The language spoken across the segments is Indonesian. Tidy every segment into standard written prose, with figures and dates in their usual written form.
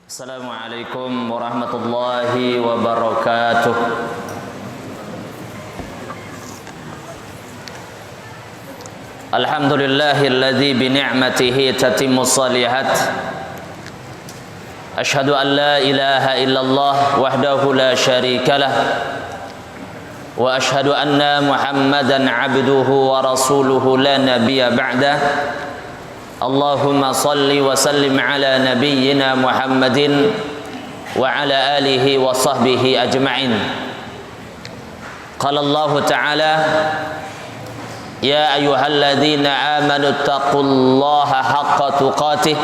Assalamualaikum warahmatullahi wabarakatuh. Alhamdulillahilladzi bi ni'matihi tatimmus shalihat. Asyhadu an la ilaha illallah wahdahu la syarikalah. Wa asyhadu anna Muhammadan 'abduhu wa rasuluhu la nabiyya ba'dah. Allahumma salli wa sallim ala nabiyyina Muhammadin wa ala alihi wa sahbihi ajma'in. Qala Allah ta'ala ya ayyuhalladzina amanu taqullaha haqqa tuqatih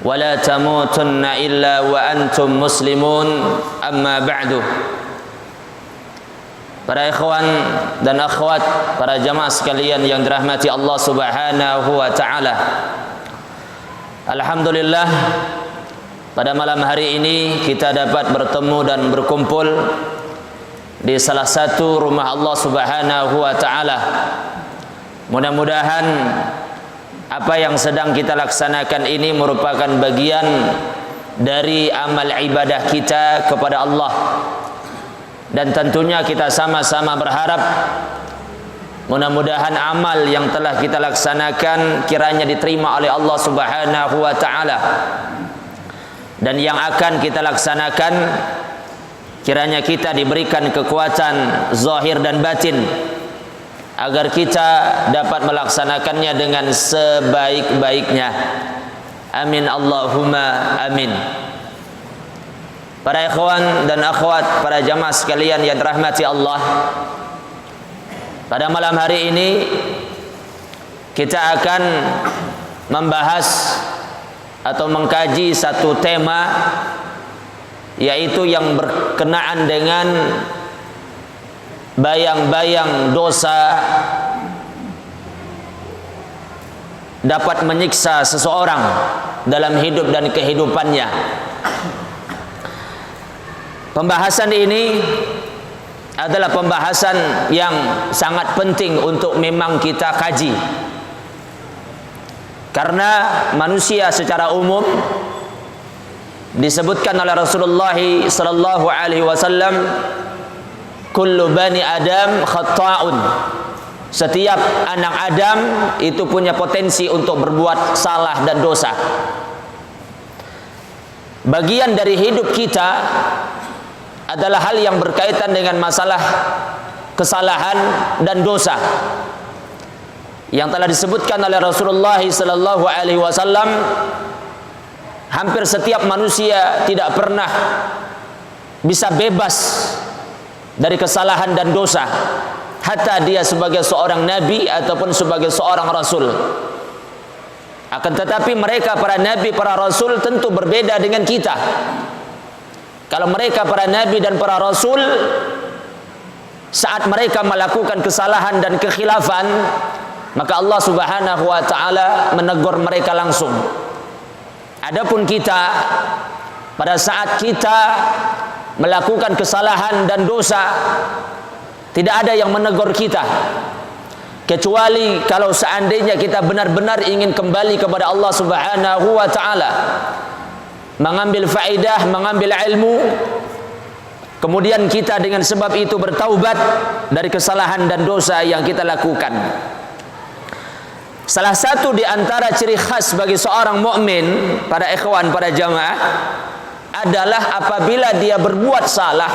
wa la tamutunna illa wa antum muslimun, amma ba'du. Para ikhwan dan akhwat, para jamaah sekalian yang dirahmati Allah Subhanahu wa taala. Alhamdulillah, pada malam hari ini kita dapat bertemu dan berkumpul di salah satu rumah Allah Subhanahu wa taala. Mudah-mudahan apa yang sedang kita laksanakan ini merupakan bagian dari amal ibadah kita kepada Allah. Dan tentunya kita sama-sama berharap mudah-mudahan amal yang telah kita laksanakan kiranya diterima oleh Allah Subhanahu wa taala. Dan yang akan kita laksanakan kiranya kita diberikan kekuatan zahir dan batin agar kita dapat melaksanakannya dengan sebaik-baiknya. Amin Allahumma amin. Para ikhwan dan akhwat, para jamaah sekalian yang dirahmati Allah, pada malam hari ini kita akan membahas atau mengkaji satu tema, yaitu yang berkenaan dengan bayang-bayang dosa dapat menyiksa seseorang dalam hidup dan kehidupannya. Pembahasan ini adalah pembahasan yang sangat penting untuk memang kita kaji. Karena manusia secara umum disebutkan oleh Rasulullah sallallahu alaihi wasallam, kullu bani Adam khata'un. Setiap anak Adam itu punya potensi untuk berbuat salah dan dosa. Bagian dari hidup kita adalah hal yang berkaitan dengan masalah kesalahan dan dosa yang telah disebutkan oleh Rasulullah sallallahu alaihi wasallam. Hampir setiap manusia tidak pernah bisa bebas dari kesalahan dan dosa, hatta dia sebagai seorang nabi ataupun sebagai seorang rasul. Akan tetapi mereka para nabi, para rasul tentu berbeda dengan kita. Kalau mereka para nabi dan para rasul, saat mereka melakukan kesalahan dan kekhilafan, maka Allah Subhanahu wa taala menegur mereka langsung. Adapun kita, pada saat kita melakukan kesalahan dan dosa, tidak ada yang menegur kita, kecuali kalau seandainya kita benar-benar ingin kembali kepada Allah Subhanahu wa taala, mengambil faedah, mengambil ilmu, kemudian kita dengan sebab itu bertaubat dari kesalahan dan dosa yang kita lakukan. Salah satu di antara ciri khas bagi seorang mukmin, para ikhwan, para jamaah, adalah apabila dia berbuat salah,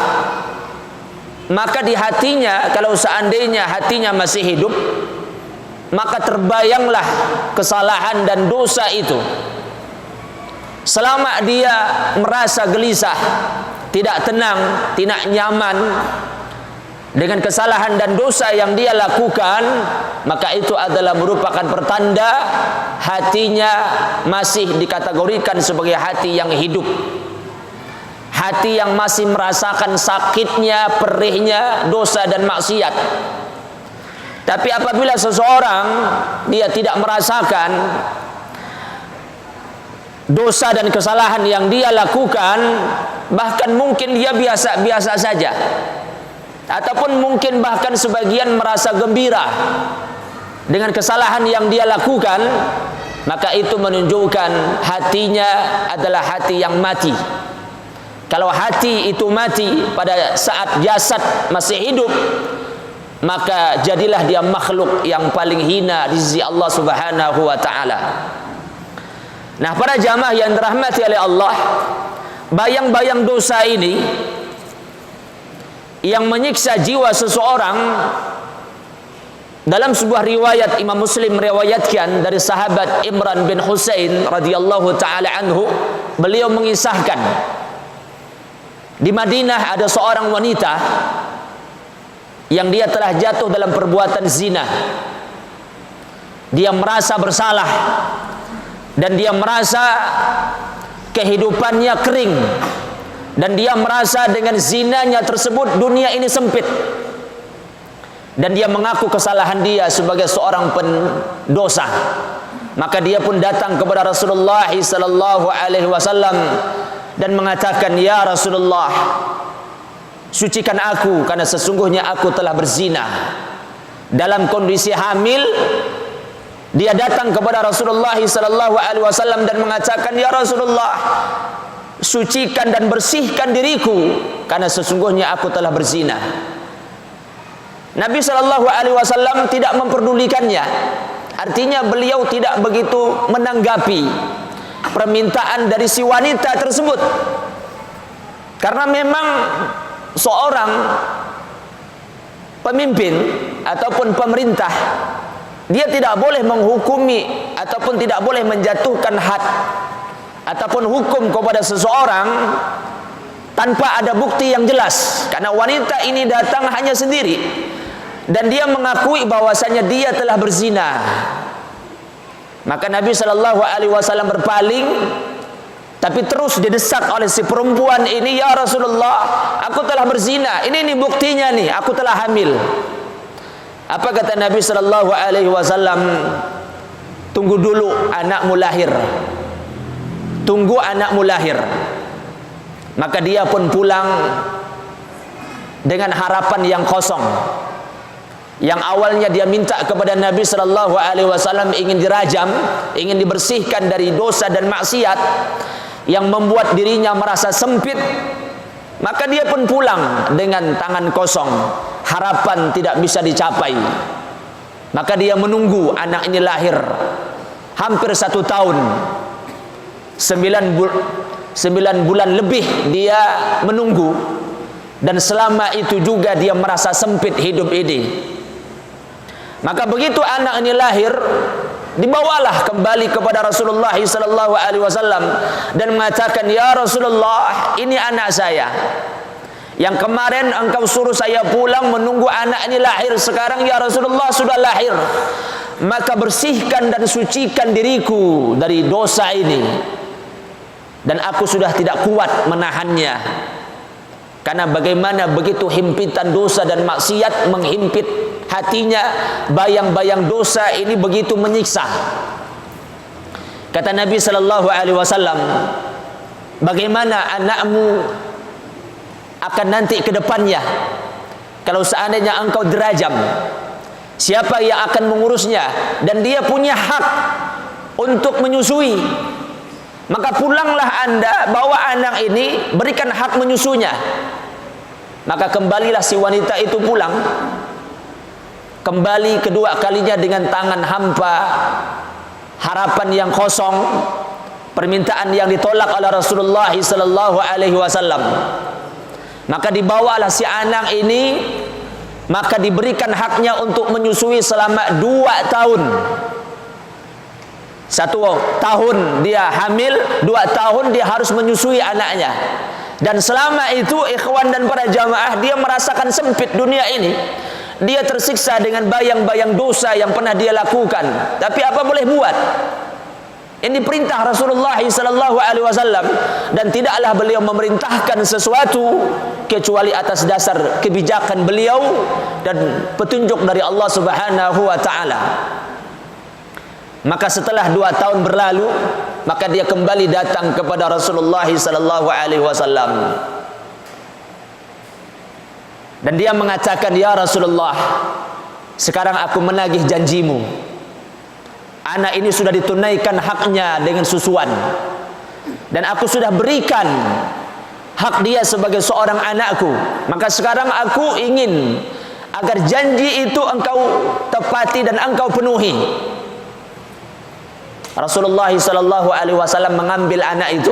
maka di hatinya, kalau seandainya hatinya masih hidup, maka terbayanglah kesalahan dan dosa itu. Selama dia merasa gelisah, tidak tenang, tidak nyaman dengan kesalahan dan dosa yang dia lakukan, maka itu adalah merupakan pertanda hatinya masih dikategorikan sebagai hati yang hidup, hati yang masih merasakan sakitnya, perihnya dosa dan maksiat. Tapi apabila seseorang dia tidak merasakan dosa dan kesalahan yang dia lakukan, bahkan mungkin dia biasa-biasa saja, ataupun mungkin bahkan sebagian merasa gembira dengan kesalahan yang dia lakukan, maka itu menunjukkan hatinya adalah hati yang mati. Kalau hati itu mati pada saat jasad masih hidup, maka jadilah dia makhluk yang paling hina di sisi Allah Subhanahu wa taala. Nah, para jamaah yang dirahmati oleh Allah, bayang-bayang dosa ini yang menyiksa jiwa seseorang, dalam sebuah riwayat Imam Muslim meriwayatkan dari sahabat Imran bin Husain radhiyallahu taala anhu, beliau mengisahkan di Madinah ada seorang wanita yang dia telah jatuh dalam perbuatan zina. Dia merasa bersalah dan dia merasa kehidupannya kering, dan dia merasa dengan zinanya tersebut dunia ini sempit, dan dia mengaku kesalahan dia sebagai seorang pendosa. Maka dia pun datang kepada Rasulullah sallallahu alaihi wasallam dan mengatakan, "Ya Rasulullah, sucikan aku karena sesungguhnya aku telah berzina." Dalam kondisi hamil, dia datang kepada Rasulullah sallallahu alaihi wasallam dan mengatakan, "Ya Rasulullah, sucikan dan bersihkan diriku karena sesungguhnya aku telah berzina." Nabi sallallahu alaihi wasallam tidak memperdulikannya. Artinya beliau tidak begitu menanggapi permintaan dari si wanita tersebut, karena memang seorang pemimpin ataupun pemerintah, dia tidak boleh menghukumi ataupun tidak boleh menjatuhkan had ataupun hukum kepada seseorang tanpa ada bukti yang jelas. Karena wanita ini datang hanya sendiri dan dia mengakui bahwasanya dia telah berzina. Maka Nabi sallallahu alaihi wasallam berpaling, tapi terus didesak oleh si perempuan ini, "Ya Rasulullah, aku telah berzina. Ini buktinya nih, aku telah hamil." Apa kata Nabi sallallahu alaihi wasallam? "Tunggu dulu anakmu lahir. Tunggu anakmu lahir." Maka dia pun pulang dengan harapan yang kosong. Yang awalnya dia minta kepada Nabi sallallahu alaihi wasallam ingin dirajam, ingin dibersihkan dari dosa dan maksiat yang membuat dirinya merasa sempit, maka dia pun pulang dengan tangan kosong, harapan tidak bisa dicapai. Maka dia menunggu anak ini lahir hampir 1 tahun, 9 bulan lebih dia menunggu, dan selama itu juga dia merasa sempit hidup ini. Maka begitu anak ini lahir, dibawalah kembali kepada Rasulullah sallallahu alaihi wasallam dan mengatakan, "Ya Rasulullah, ini anak saya. Yang kemarin engkau suruh saya pulang menunggu anak ini lahir, sekarang ya Rasulullah sudah lahir. Maka bersihkan dan sucikan diriku dari dosa ini. Dan aku sudah tidak kuat menahannya. Karena bagaimana begitu himpitan dosa dan maksiat menghimpit hatinya, bayang-bayang dosa ini begitu menyiksa." Kata Nabi sallallahu alaihi wasallam, "Bagaimana anakmu akan nanti ke depannya kalau seandainya engkau dirajam? Siapa yang akan mengurusnya? Dan dia punya hak untuk menyusui. Maka pulanglah anda, bawa anak ini, berikan hak menyusunya." Maka kembalilah si wanita itu pulang, kembali kedua kalinya dengan tangan hampa, harapan yang kosong, permintaan yang ditolak oleh Rasulullah sallallahu alaihi wasallam. Maka dibawalah si anak ini, maka diberikan haknya untuk menyusui selama 2 tahun. 1 tahun dia hamil, 2 tahun dia harus menyusui anaknya. Dan selama itu ikhwan dan para jamaah, dia merasakan sempit dunia ini. Dia tersiksa dengan bayang-bayang dosa yang pernah dia lakukan. Tapi apa boleh buat? Ini perintah Rasulullah sallallahu alaihi wasallam, dan tidaklah beliau memerintahkan sesuatu kecuali atas dasar kebijakan beliau dan petunjuk dari Allah Subhanahu wa taala. Maka setelah 2 tahun berlalu, maka dia kembali datang kepada Rasulullah sallallahu alaihi wasallam. Dan dia mengatakan, "Ya Rasulullah, sekarang aku menagih janjimu. anak ini sudah ditunaikan haknya dengan susuan, dan aku sudah berikan hak dia sebagai seorang anakku. Maka sekarang aku ingin agar janji itu engkau tepati dan engkau penuhi. Rasulullah SAW mengambil anak itu,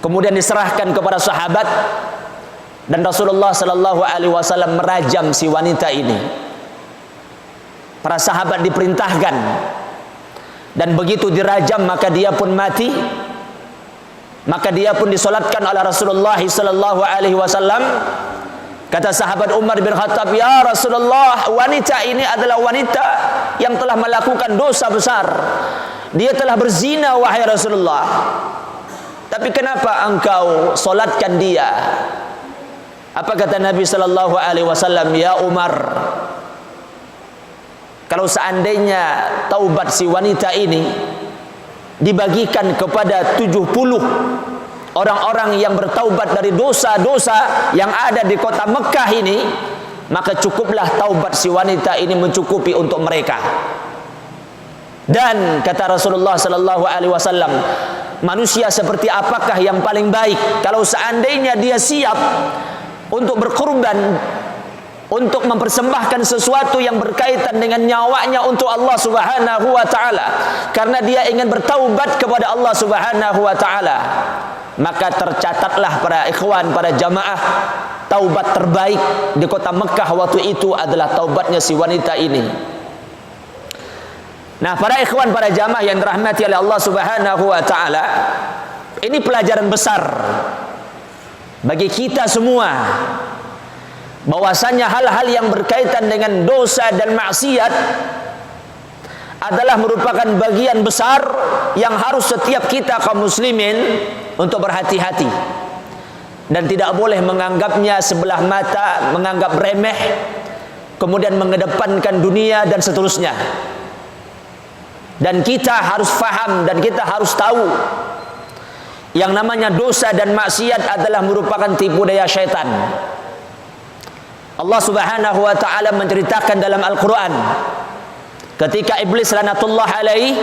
kemudian diserahkan kepada sahabat, dan Rasulullah SAW merajam si wanita ini. Para sahabat diperintahkan, dan begitu dirajam maka dia pun mati. Maka dia pun disolatkan oleh Rasulullah SAW. Kata sahabat Umar bin Khattab, "Ya Rasulullah, wanita ini adalah wanita yang telah melakukan dosa besar. Dia telah berzina, wahai Rasulullah. Tapi kenapa engkau solatkan dia?" Apa kata Nabi SAW? "Ya Umar, kalau seandainya taubat si wanita ini dibagikan kepada 70 orang-orang yang bertaubat dari dosa-dosa yang ada di kota Mekah ini, maka cukuplah taubat si wanita ini mencukupi untuk mereka." Dan kata Rasulullah SAW, manusia seperti apakah yang paling baik kalau seandainya dia siap untuk berkorban, untuk mempersembahkan sesuatu yang berkaitan dengan nyawanya untuk Allah Subhanahu wa taala, karena dia ingin bertaubat kepada Allah Subhanahu wa taala. Maka tercatatlah para ikhwan, para jamaah, taubat terbaik di kota Mekah waktu itu adalah taubatnya si wanita ini. Nah, para ikhwan, para jamaah yang dirahmati oleh Allah Subhanahu wa taala, ini pelajaran besar bagi kita semua, bahwasanya hal-hal yang berkaitan dengan dosa dan maksiat adalah merupakan bagian besar yang harus setiap kita kaum muslimin untuk berhati-hati, dan tidak boleh menganggapnya sebelah mata, menganggap remeh, kemudian mengedepankan dunia dan seterusnya. Dan kita harus faham dan kita harus tahu, yang namanya dosa dan maksiat adalah merupakan tipu daya syaitan. Allah Subhanahu wa taala menceritakan dalam Al-Qur'an, ketika iblis laknatullah alaih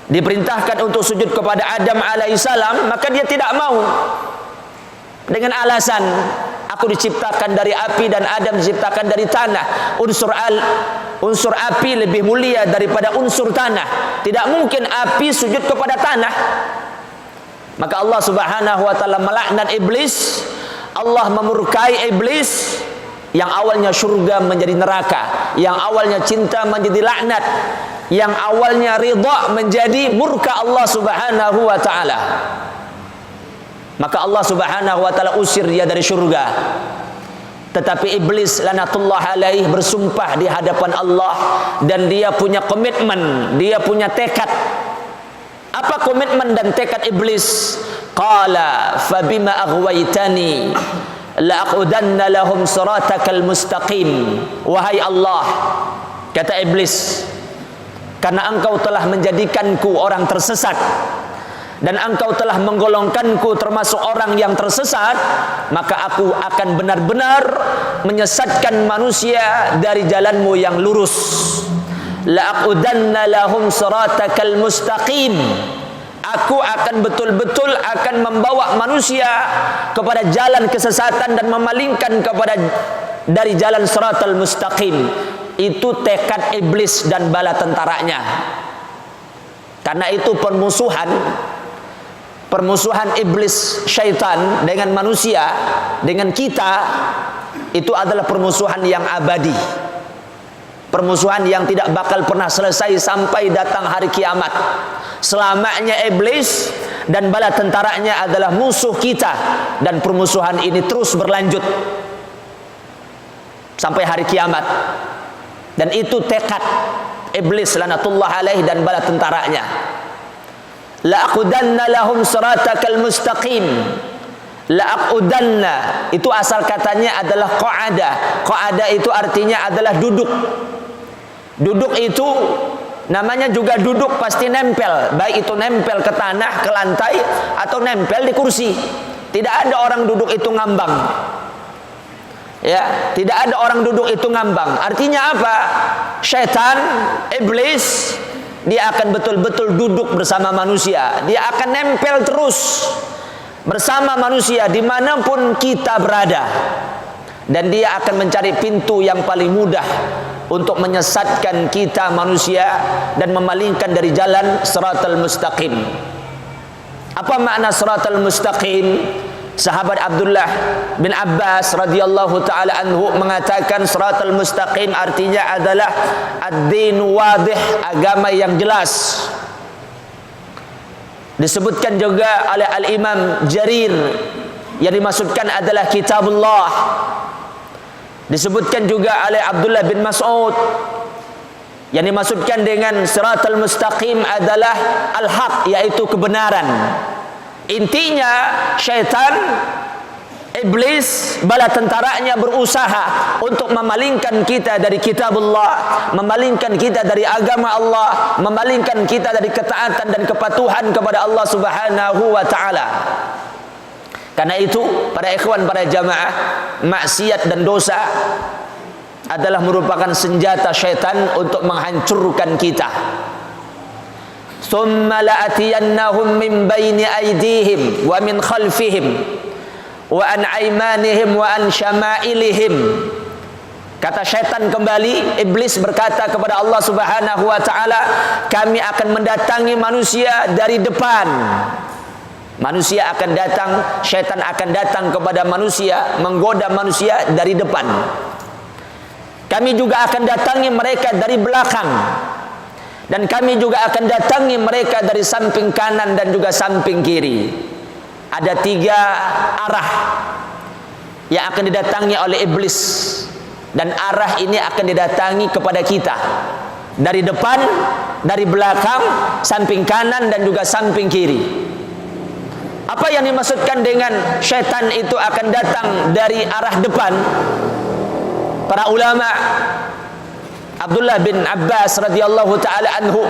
diperintahkan untuk sujud kepada Adam alaihissalam, maka dia tidak mau dengan alasan, aku diciptakan dari api dan Adam diciptakan dari tanah. Unsur api lebih mulia daripada unsur tanah. Tidak mungkin api sujud kepada tanah. Maka Allah Subhanahu wa taala melaknat iblis. Allah memurkai iblis. Yang awalnya surga menjadi neraka, yang awalnya cinta menjadi laknat, yang awalnya ridha menjadi murka Allah Subhanahu wa taala. Maka Allah Subhanahu wa taala usir dia dari surga. Tetapi iblis laknatullah alaih bersumpah di hadapan Allah, dan dia punya komitmen, dia punya tekad. Apa komitmen dan tekad iblis? Qala fabima aghwaytani la'aqudanna lahum siratakal mustaqim. Wahai Allah, kata iblis, karena engkau telah menjadikanku orang tersesat, dan engkau telah menggolongkanku termasuk orang yang tersesat, maka aku akan benar-benar menyesatkan manusia dari jalanmu yang lurus. La'aqudanna lahum siratakal mustaqim. Aku akan betul-betul akan membawa manusia kepada jalan kesesatan dan memalingkan kepada dari jalan siratal mustaqim. Itu tekad iblis dan bala tentaranya. Karena itu permusuhan iblis syaitan dengan manusia, dengan kita, itu adalah permusuhan yang abadi, permusuhan yang tidak bakal pernah selesai sampai datang hari kiamat. Selamanya iblis dan bala tentaranya adalah musuh kita, dan permusuhan ini terus berlanjut sampai hari kiamat. Dan itu tekad iblis laknatullah alaih dan bala tentaranya. La'aqudanna lahum siratakal mustaqim. La'aqudanna itu asal katanya adalah qa'ada. Qa'ada itu artinya adalah duduk. Duduk itu namanya juga duduk pasti nempel, baik itu nempel ke tanah, ke lantai, atau nempel di kursi. Tidak ada orang duduk itu ngambang. Ya, tidak ada orang duduk itu ngambang. Artinya apa? Syaitan, iblis, dia akan betul-betul duduk bersama manusia. Dia akan nempel terus bersama manusia dimanapun kita berada. Dan dia akan mencari pintu yang paling mudah untuk menyesatkan kita manusia dan memalingkan dari jalan siratal mustaqim. Apa makna siratal mustaqim? Sahabat Abdullah bin Abbas radhiyallahu taala anhu mengatakan siratal mustaqim artinya adalah ad-din wadih, agama yang jelas. Disebutkan juga oleh Al-Imam Jarir yang dimaksudkan adalah kitabullah. Disebutkan juga oleh Abdullah bin Mas'ud yang dimaksudkan dengan siratal mustaqim adalah al-haq, yaitu kebenaran. Intinya syaitan, iblis, bala tentaranya berusaha untuk memalingkan kita dari kitabullah, memalingkan kita dari agama Allah, memalingkan kita dari ketaatan dan kepatuhan kepada Allah Subhanahu wa taala. Karena itu, para ikhwan, para jamaah, maksiat dan dosa adalah merupakan senjata syaitan untuk menghancurkan kita. Thumma la'atiyannahum min baini aydihim wa min khalfihim wa an aymanihim wa an syama'ilihim. Kata syaitan kembali, iblis berkata kepada Allah Subhanahu wa taala, kami akan mendatangi manusia dari depan. Manusia akan datang, syaitan akan datang kepada manusia, menggoda manusia dari depan. Kami juga akan datangi mereka dari belakang. Dan kami juga akan datangi mereka dari samping kanan dan juga samping kiri. Ada 3 arah yang akan didatangi oleh iblis. Dan arah ini akan didatangi kepada kita. Dari depan, dari belakang, samping kanan dan juga samping kiri. Apa yang dimaksudkan dengan syaitan itu akan datang dari arah depan? Para ulama, Abdullah bin Abbas radhiyallahu taala anhu,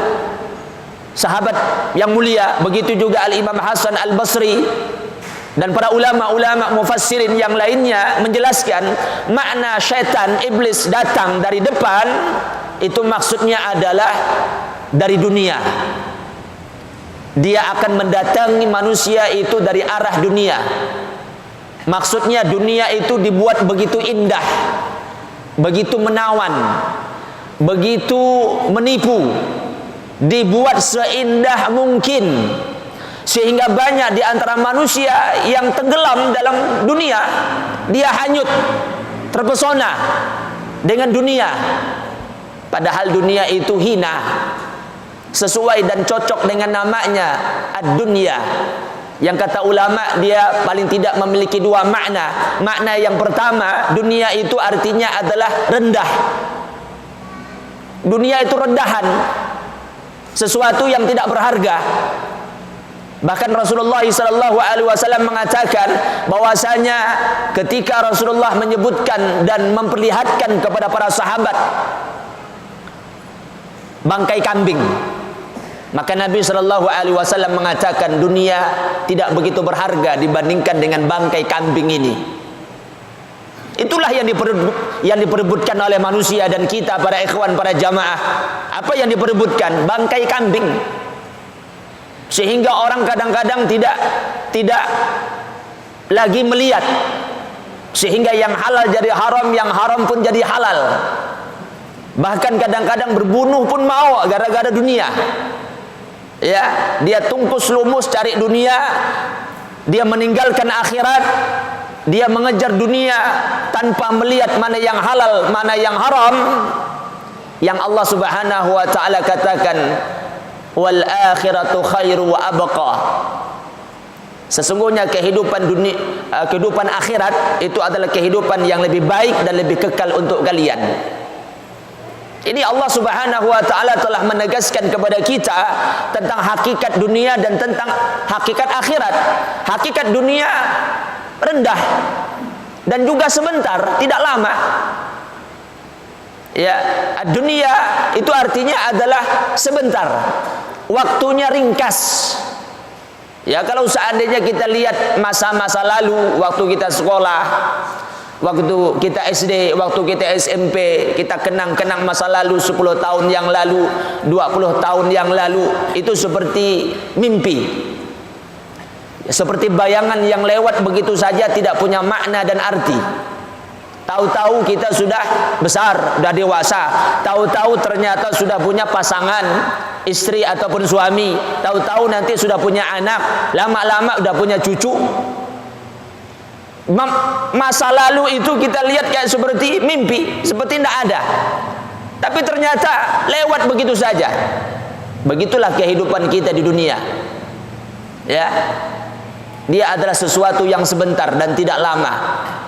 sahabat yang mulia, begitu juga Al-Imam Hasan Al-Basri dan para ulama-ulama mufassirin yang lainnya menjelaskan makna syaitan, iblis datang dari depan itu maksudnya adalah dari dunia. Dia akan mendatangi manusia itu dari arah dunia. Maksudnya dunia itu dibuat begitu indah, begitu menawan, begitu menipu, dibuat seindah mungkin, sehingga banyak di antara manusia yang tenggelam dalam dunia. Dia hanyut, terpesona dengan dunia, padahal dunia itu hina, sesuai dan cocok dengan namanya ad-dunya. Yang kata ulama, dia paling tidak memiliki 2 makna. Makna yang pertama, dunia itu artinya adalah rendah. Dunia itu rendahan, sesuatu yang tidak berharga. Bahkan Rasulullah SAW mengatakan bahwasanya ketika Rasulullah menyebutkan dan memperlihatkan kepada para sahabat bangkai kambing, maka Nabi SAW mengatakan dunia tidak begitu berharga dibandingkan dengan bangkai kambing ini. Itulah yang diperebutkan oleh manusia dan kita, para ikhwan, para jamaah. Apa yang diperebutkan? Bangkai kambing. Sehingga orang kadang-kadang tidak lagi melihat. Sehingga yang halal jadi haram, yang haram pun jadi halal. Bahkan kadang-kadang berbunuh pun mau gara-gara dunia. Ya, dia tungkus lumus cari dunia, dia meninggalkan akhirat. Dia mengejar dunia tanpa melihat mana yang halal, mana yang haram. Yang Allah Subhanahu wa taala katakan, wal akhiratu khairu wa abqa. Sesungguhnya kehidupan dunia, kehidupan akhirat itu adalah kehidupan yang lebih baik dan lebih kekal untuk kalian. Ini Allah Subhanahu wa taala telah menegaskan kepada kita tentang hakikat dunia dan tentang hakikat akhirat. Hakikat dunia rendah dan juga sebentar, tidak lama. Ya, dunia itu artinya adalah sebentar, waktunya ringkas. Ya, kalau seandainya kita lihat masa-masa lalu waktu kita sekolah, Waktu kita SD, waktu kita SMP, kita kenang-kenang masa lalu 10 tahun yang lalu, 20 tahun yang lalu. Itu seperti mimpi, seperti bayangan yang lewat begitu saja, tidak punya makna dan arti. Tahu-tahu kita sudah besar, sudah dewasa. Tahu-tahu ternyata sudah punya pasangan, istri ataupun suami. Tahu-tahu nanti sudah punya anak, lama-lama sudah punya cucu. Masa lalu itu kita lihat kayak seperti mimpi, seperti tidak ada. Tapi ternyata lewat begitu saja. Begitulah kehidupan kita di dunia. Ya. Dia adalah sesuatu yang sebentar dan tidak lama.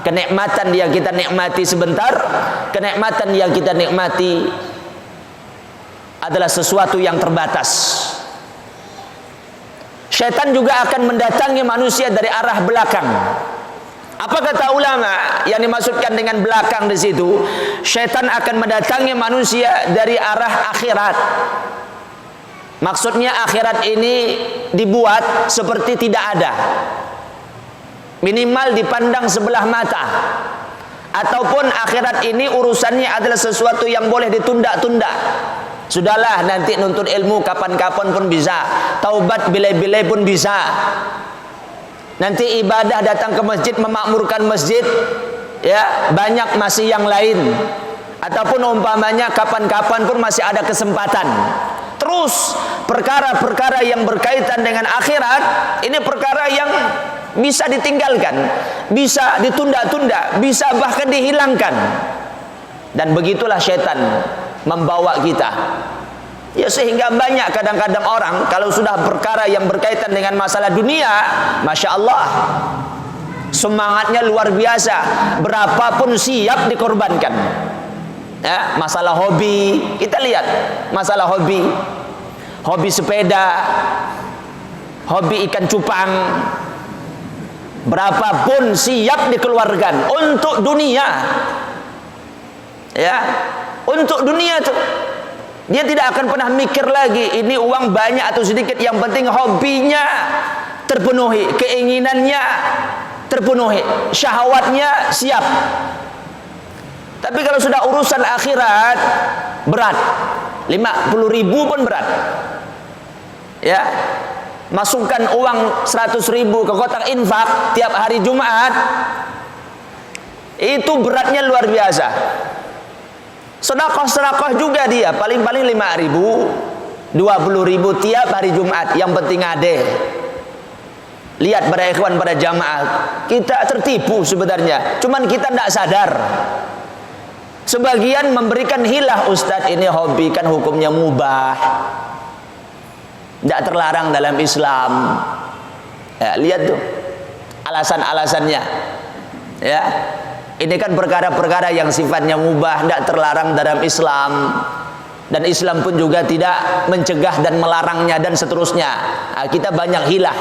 Kenikmatan yang kita nikmati sebentar, kenikmatan yang kita nikmati adalah sesuatu yang terbatas. Syaitan juga akan mendatangi manusia dari arah belakang. Apa kata ulama yang dimaksudkan dengan belakang di situ? Syaitan akan mendatangi manusia dari arah akhirat. Maksudnya akhirat ini dibuat seperti tidak ada. Minimal dipandang sebelah mata. Ataupun akhirat ini urusannya adalah sesuatu yang boleh ditunda-tunda. Sudahlah, nanti nuntut ilmu kapan-kapan pun bisa. Taubat bila-bila pun bisa. Nanti ibadah, datang ke masjid, memakmurkan masjid, ya, banyak masih yang lain. Ataupun umpamanya kapan-kapan pun masih ada kesempatan. Terus perkara-perkara yang berkaitan dengan akhirat, ini perkara yang bisa ditinggalkan, bisa ditunda-tunda, bisa bahkan dihilangkan. Dan begitulah syaitan membawa kita. Ya, sehingga banyak kadang-kadang orang kalau sudah perkara yang berkaitan dengan masalah dunia, Masya Allah, semangatnya luar biasa, berapapun siap dikorbankan. Ya, masalah hobi, kita lihat masalah hobi, hobi sepeda, hobi ikan cupang, berapapun siap dikeluarkan untuk dunia. Ya, untuk dunia tuh dia tidak akan pernah mikir lagi ini uang banyak atau sedikit, yang penting hobinya terpenuhi, keinginannya terpenuhi, syahwatnya siap. Tapi kalau sudah urusan akhirat, berat. 50.000 pun berat. Ya, masukkan uang 100.000 ke kotak infak tiap hari Jumat, itu beratnya luar biasa. Sedekah juga dia, paling-paling 5.000, 20.000 tiap hari Jumat. Yang penting ada. Lihat pada ikhwan, pada jamaah, kita tertipu sebenarnya, cuman kita tidak sadar. Sebagian memberikan hilah, Ustadz ini hobi kan hukumnya mubah, tidak terlarang dalam Islam. Ya, lihat tuh alasan-alasannya. Ya, ini kan perkara-perkara yang sifatnya mubah, tidak terlarang dalam Islam. Dan Islam pun juga tidak mencegah dan melarangnya dan seterusnya. Nah, kita banyak hilah.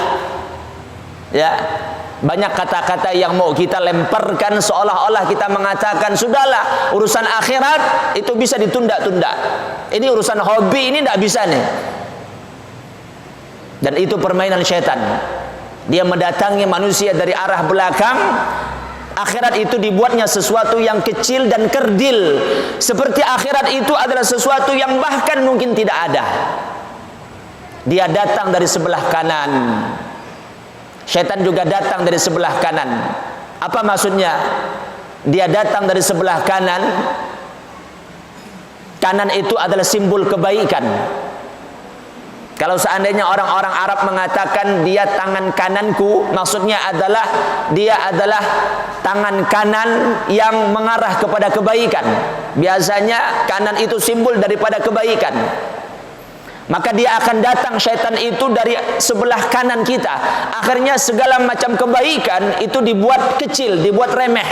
Ya, banyak kata-kata yang mau kita lemparkan seolah-olah kita mengatakan sudahlah, urusan akhirat itu bisa ditunda-tunda. Ini urusan hobi ini tidak bisa nih. Dan itu permainan syaitan. Dia mendatangi manusia dari arah belakang. Akhirat itu dibuatnya sesuatu yang kecil dan kerdil, seperti akhirat itu adalah sesuatu yang bahkan mungkin tidak ada. Dia datang dari sebelah kanan. Syaitan juga datang dari sebelah kanan. Apa maksudnya? Dia datang dari sebelah kanan. Kanan itu adalah simbol kebaikan. Kalau seandainya orang-orang Arab mengatakan dia tangan kananku, maksudnya adalah dia adalah tangan kanan yang mengarah kepada kebaikan. Biasanya kanan itu simbol daripada kebaikan. Maka dia akan datang syaitan itu dari sebelah kanan kita. Akhirnya segala macam kebaikan itu dibuat kecil, dibuat remeh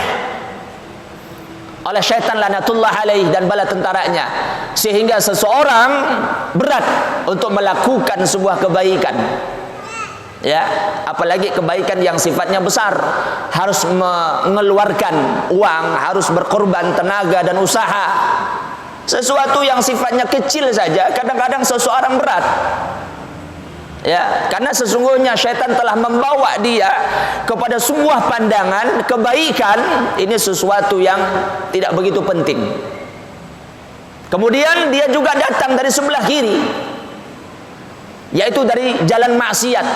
oleh syaitan laknatullah alaih dan bala tentaranya, sehingga seseorang berat untuk melakukan sebuah kebaikan. Ya, apalagi kebaikan yang sifatnya besar, harus mengeluarkan uang, harus berkorban tenaga dan usaha. Sesuatu yang sifatnya kecil saja kadang-kadang seseorang berat. Ya, karena sesungguhnya syaitan telah membawa dia kepada sebuah pandangan kebaikan ini sesuatu yang tidak begitu penting. Kemudian dia juga datang dari sebelah kiri, yaitu dari jalan maksiat.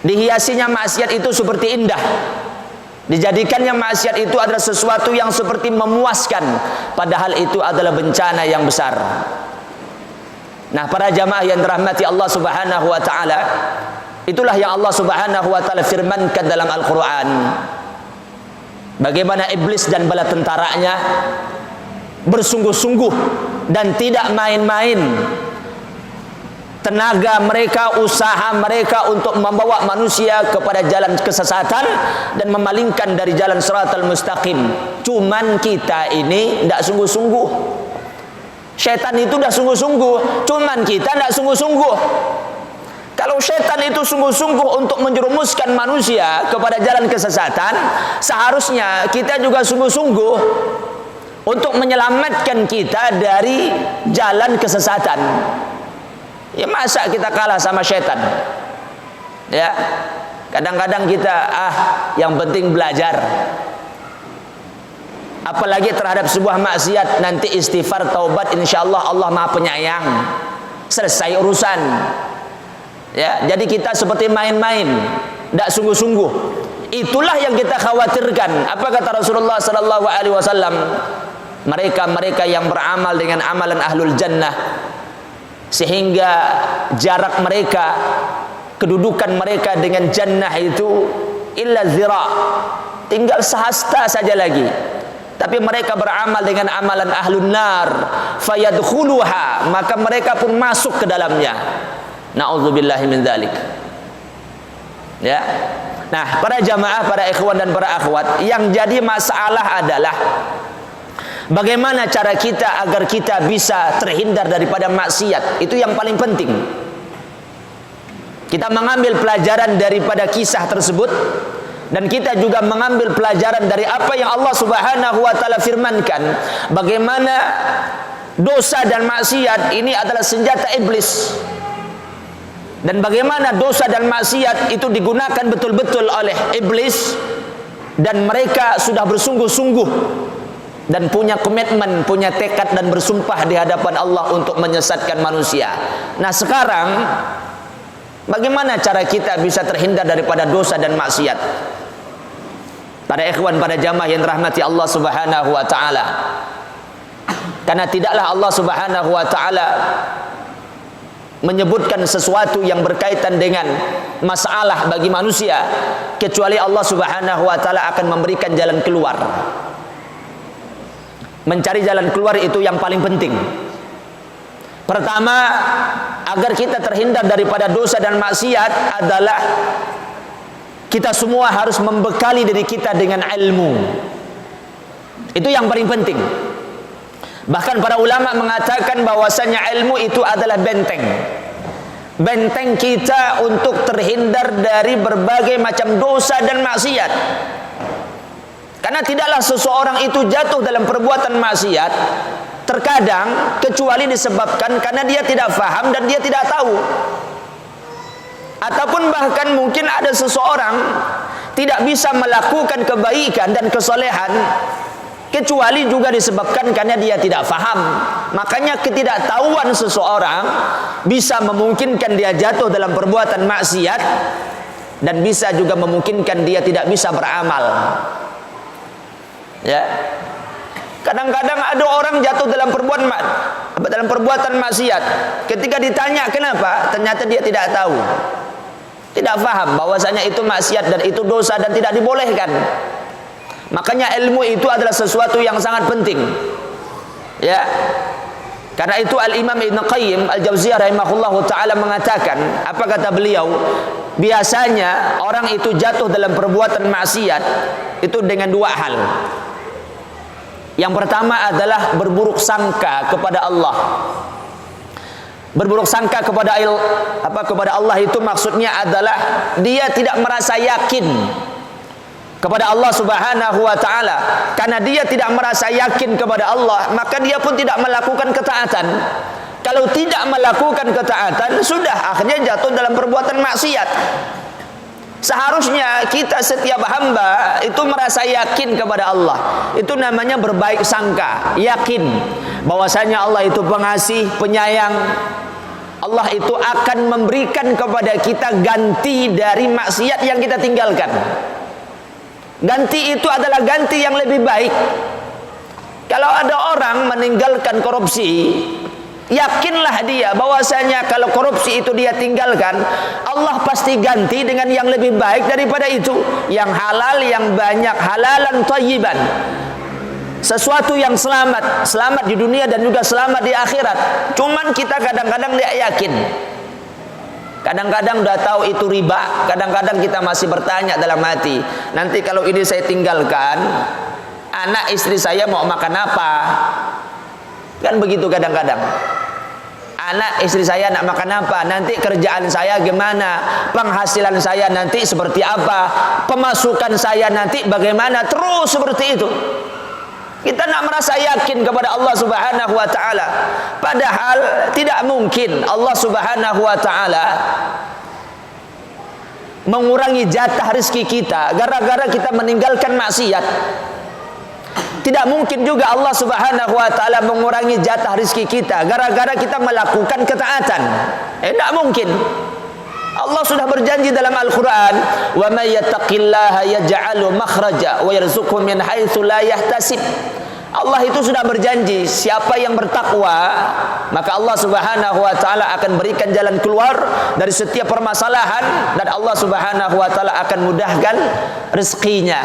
Dihiasinya maksiat itu seperti indah. Dijadikannya maksiat itu adalah sesuatu yang seperti memuaskan, padahal itu adalah bencana yang besar. Nah, para jamaah yang dirahmati Allah Subhanahu wa taala, itulah yang Allah Subhanahu wa taala firmankan dalam Al-Qur'an. Bagaimana iblis dan bala tentaranya bersungguh-sungguh dan tidak main-main tenaga mereka, usaha mereka untuk membawa manusia kepada jalan kesesatan dan memalingkan dari jalan shiratal mustaqim. Cuman kita ini tidak sungguh-sungguh. Syaitan itu dah sungguh-sungguh, cuman kita tidak sungguh-sungguh. Kalau syaitan itu sungguh-sungguh untuk menjerumuskan manusia kepada jalan kesesatan, seharusnya kita juga sungguh-sungguh untuk menyelamatkan kita dari jalan kesesatan. Ya, masa kita kalah sama syaitan? Ya, kadang-kadang kita yang penting belajar. Apalagi terhadap sebuah maksiat, nanti istighfar, taubat, insyaallah Allah Maha Penyayang, selesai urusan. Ya, jadi kita seperti main-main, tidak sungguh-sungguh. Itulah yang kita khawatirkan. Apa kata Rasulullah sallallahu alaihi wasallam? Mereka yang beramal dengan amalan ahlul jannah, sehingga jarak mereka, kedudukan mereka dengan jannah itu illa zira', tinggal sehasta saja lagi. Tapi mereka beramal dengan amalan ahlun nar, fayadkhuluha, maka mereka pun masuk ke dalamnya. Na'udzubillahi min dzalik. Ya. Nah, para jamaah, para ikhwan dan para akhwat, yang jadi masalah adalah bagaimana cara kita agar kita bisa terhindar daripada maksiat. Itu yang paling penting. Kita mengambil pelajaran daripada kisah tersebut, dan kita juga mengambil pelajaran dari apa yang Allah Subhanahu wa taala firmankan, bagaimana dosa dan maksiat ini adalah senjata iblis, dan bagaimana dosa dan maksiat itu digunakan betul-betul oleh iblis, dan mereka sudah bersungguh-sungguh dan punya komitmen, punya tekad dan bersumpah di hadapan Allah untuk menyesatkan manusia. Nah, sekarang bagaimana cara kita bisa terhindar daripada dosa dan maksiat? Para ikhwan, pada jamaah yang dirahmati Allah Subhanahu wa taala, karena tidaklah Allah Subhanahu wa taala menyebutkan sesuatu yang berkaitan dengan masalah bagi manusia kecuali Allah Subhanahu wa taala akan memberikan jalan keluar. Mencari jalan keluar itu yang paling penting. Pertama, agar kita terhindar daripada dosa dan maksiat adalah kita semua harus membekali diri kita dengan ilmu. Itu yang paling penting. Bahkan para ulama mengatakan bahwasanya ilmu itu adalah benteng. Benteng kita untuk terhindar dari berbagai macam dosa dan maksiat. Karena tidaklah seseorang itu jatuh dalam perbuatan maksiat terkadang kecuali disebabkan karena dia tidak faham dan dia tidak tahu. Ataupun bahkan mungkin ada seseorang tidak bisa melakukan kebaikan dan kesolehan kecuali juga disebabkan karena dia tidak faham. Makanya ketidaktahuan seseorang bisa memungkinkan dia jatuh dalam perbuatan maksiat, dan bisa juga memungkinkan dia tidak bisa beramal. Ya, kadang-kadang ada orang jatuh dalam perbuatan maksiat. Ketika ditanya kenapa, ternyata dia tidak tahu, tidak faham bahwasanya itu maksiat dan itu dosa dan tidak dibolehkan. Makanya ilmu itu adalah sesuatu yang sangat penting. Ya, karena itu Al-Imam Ibn Qayyim Al-Jauziyah rahimahullahu ta'ala mengatakan, apa kata beliau? Biasanya orang itu jatuh dalam perbuatan maksiat itu dengan dua hal. Yang pertama adalah berburuk sangka kepada Allah. Berburuk sangka kepada Allah itu maksudnya adalah dia tidak merasa yakin kepada Allah Subhanahu wa taala. Karena dia tidak merasa yakin kepada Allah, maka dia pun tidak melakukan ketaatan. Kalau tidak melakukan ketaatan, sudah akhirnya jatuh dalam perbuatan maksiat. Seharusnya kita setiap hamba itu merasa yakin kepada Allah. Itu namanya berbaik sangka, yakin bahwasanya Allah itu pengasih, penyayang. Allah itu akan memberikan kepada kita ganti dari maksiat yang kita tinggalkan. Ganti itu adalah ganti yang lebih baik. Kalau ada orang meninggalkan korupsi, yakinlah dia bahwasanya kalau korupsi itu dia tinggalkan, Allah pasti ganti dengan yang lebih baik daripada itu, yang halal, yang banyak, halalan thayyiban, sesuatu yang selamat di dunia dan juga selamat di akhirat. Cuman kita kadang-kadang tidak yakin, kadang-kadang udah tahu itu riba, kadang-kadang kita masih bertanya dalam hati, nanti kalau ini saya tinggalkan, anak istri saya mau makan apa? Kan begitu kadang-kadang. Anak istri saya nak makan apa? Nanti kerjaan saya gimana? Penghasilan saya nanti seperti apa? Pemasukan saya nanti bagaimana? Terus seperti itu. Kita nak merasa yakin kepada Allah Subhanahu wa taala. Padahal tidak mungkin Allah Subhanahu wa taala mengurangi jatah rezeki kita gara-gara kita meninggalkan maksiat. Tidak mungkin juga Allah Subhanahu wa taala mengurangi jatah rezeki kita gara-gara kita melakukan ketaatan. Tidak mungkin. Allah sudah berjanji dalam Al-Qur'an, "Wa may yattaqillaha yaj'alu makhraja wa yarzuqhu min haitsu la yahtasib." Allah itu sudah berjanji, siapa yang bertakwa, maka Allah Subhanahu wa taala akan berikan jalan keluar dari setiap permasalahan, dan Allah Subhanahu wa taala akan mudahkan rezekinya.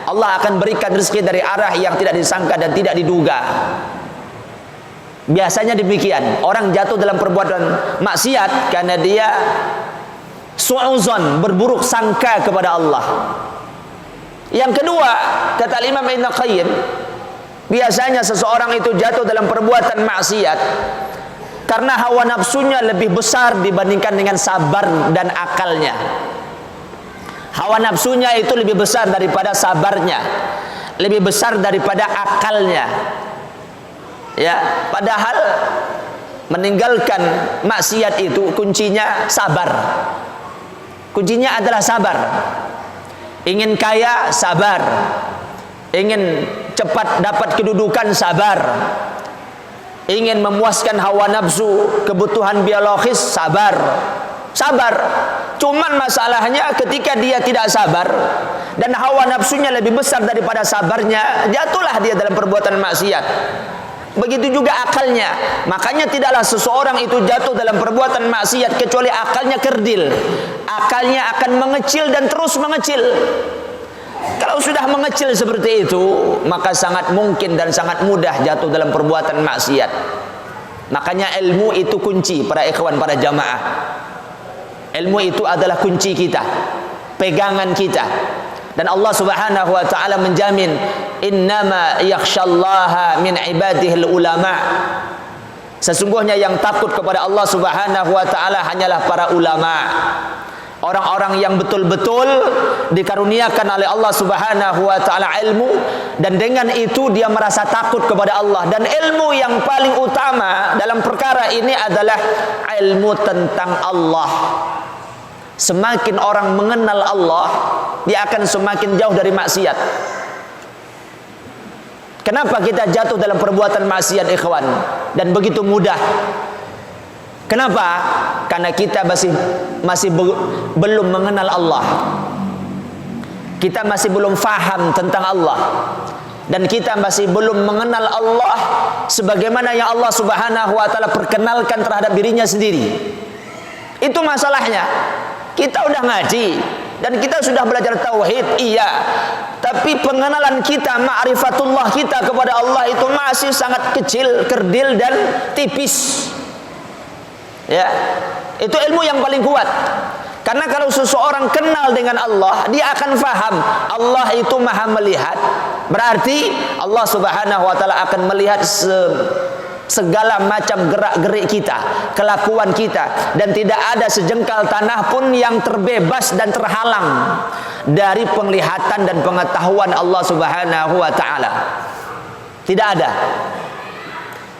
Allah akan berikan rezeki dari arah yang tidak disangka dan tidak diduga. Biasanya demikian, orang jatuh dalam perbuatan maksiat karena dia su'uzon, berburuk sangka kepada Allah. Yang kedua, kata Imam Ibnu Qayyim, biasanya seseorang itu jatuh dalam perbuatan maksiat karena hawa nafsunya lebih besar dibandingkan dengan sabar dan akalnya. Hawa nafsunya itu lebih besar daripada sabarnya, lebih besar daripada akalnya. Ya, padahal meninggalkan maksiat itu kuncinya sabar. Kuncinya adalah sabar. Ingin kaya, sabar. Ingin cepat dapat kedudukan, sabar. Ingin memuaskan hawa nafsu, kebutuhan biologis, sabar. Sabar. Cuman masalahnya ketika dia tidak sabar dan hawa nafsunya lebih besar daripada sabarnya, jatuhlah dia dalam perbuatan maksiat. Begitu juga akalnya. Makanya tidaklah seseorang itu jatuh dalam perbuatan maksiat kecuali akalnya kerdil. Akalnya akan mengecil dan terus mengecil. Kalau sudah mengecil seperti itu, maka sangat mungkin dan sangat mudah jatuh dalam perbuatan maksiat. Makanya ilmu itu kunci, para ikhwan, para jamaah. Ilmu itu adalah kunci kita, pegangan kita. Dan Allah Subhanahu wa taala menjamin, innama yakhsyallaha min ibadihil ulama. Sesungguhnya yang takut kepada Allah Subhanahu wa taala hanyalah para ulama. Orang-orang yang betul-betul dikaruniakan oleh Allah Subhanahu wa taala ilmu, dan dengan itu dia merasa takut kepada Allah. Dan ilmu yang paling utama dalam perkara ini adalah ilmu tentang Allah. Semakin orang mengenal Allah, dia akan semakin jauh dari maksiat. Kenapa kita jatuh dalam perbuatan maksiat, ikhwan? Dan begitu mudah. Kenapa? Karena kita masih belum mengenal Allah. Kita masih belum faham tentang Allah. Dan kita masih belum mengenal Allah sebagaimana yang Allah Subhanahu wa taala perkenalkan terhadap dirinya sendiri. Itu masalahnya. Kita udah ngaji dan kita sudah belajar tauhid, iya. Tapi pengenalan kita, ma'rifatullah kita kepada Allah itu masih sangat kecil, kerdil dan tipis. Ya, itu ilmu yang paling kuat. Karena kalau seseorang kenal dengan Allah, dia akan faham Allah itu maha melihat. Berarti Allah Subhanahu wa taala akan melihat segala macam gerak-gerik kita, kelakuan kita, dan tidak ada sejengkal tanah pun yang terbebas dan terhalang dari penglihatan dan pengetahuan Allah Subhanahu wa taala. Tidak ada.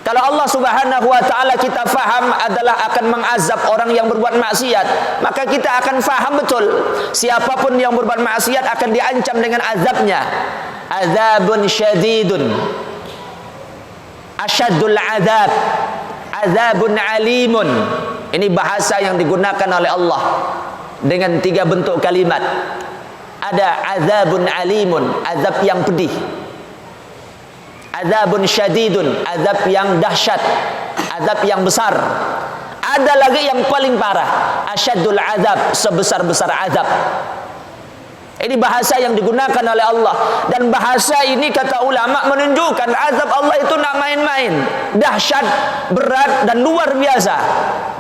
Kalau Allah Subhanahu wa taala kita faham adalah akan mengazab orang yang berbuat maksiat, maka kita akan faham betul siapapun yang berbuat maksiat akan diancam dengan azabnya. Azabun syadidun, asyadul azab, azabun alimun. Ini bahasa yang digunakan oleh Allah dengan 3 bentuk kalimat. Ada azabun alimun, azab yang pedih. Azabun syadidun, azab yang dahsyat, azab yang besar. Ada lagi yang paling parah, asyadul azab, sebesar-besar azab. Ini bahasa yang digunakan oleh Allah, dan bahasa ini kata ulama menunjukkan azab Allah itu nak main-main, dahsyat, berat dan luar biasa,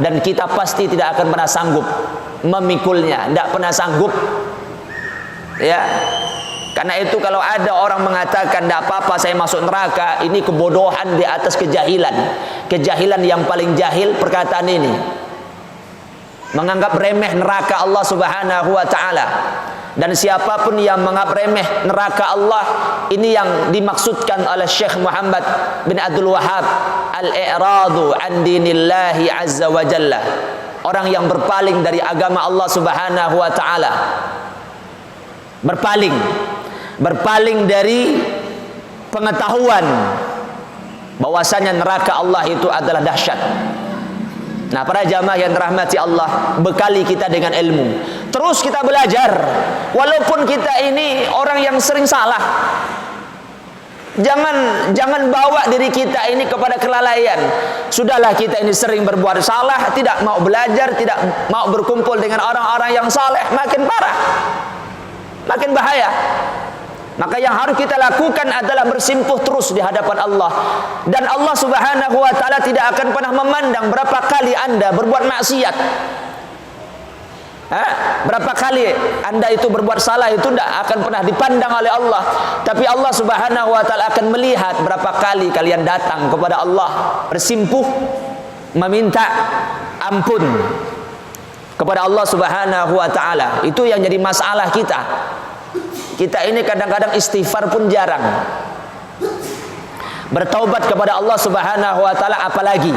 dan kita pasti tidak akan pernah sanggup memikulnya, tidak pernah sanggup, ya. Karena itu kalau ada orang mengatakan tidak apa-apa saya masuk neraka, ini kebodohan di atas kejahilan. Kejahilan yang paling jahil perkataan ini. Menganggap remeh neraka Allah Subhanahu wa taala. Dan siapapun yang menganggap remeh neraka Allah, ini yang dimaksudkan oleh Syekh Muhammad bin Abdul Wahhab, al-i'radu an dinillahi azza wa jalla. Orang yang berpaling dari agama Allah Subhanahu wa taala. Berpaling dari pengetahuan bahwasanya neraka Allah itu adalah dahsyat. Nah, para jamaah yang dirahmati Allah, bekali kita dengan ilmu. Terus kita belajar, walaupun kita ini orang yang sering salah. Jangan bawa diri kita ini kepada kelalaian. Sudahlah kita ini sering berbuat salah, tidak mau belajar, tidak mau berkumpul dengan orang-orang yang saleh, makin parah, makin bahaya. Maka yang harus kita lakukan adalah bersimpuh terus di hadapan Allah. Dan Allah Subhanahu wa taala tidak akan pernah memandang berapa kali Anda berbuat maksiat. Berapa kali Anda itu berbuat salah, itu tidak akan pernah dipandang oleh Allah. Tapi Allah Subhanahu wa taala akan melihat berapa kali kalian datang kepada Allah, bersimpuh meminta ampun kepada Allah Subhanahu wa taala. Itu yang jadi masalah kita. Kita ini kadang-kadang istighfar pun jarang. Bertaubat kepada Allah Subhanahu wa taala apalagi.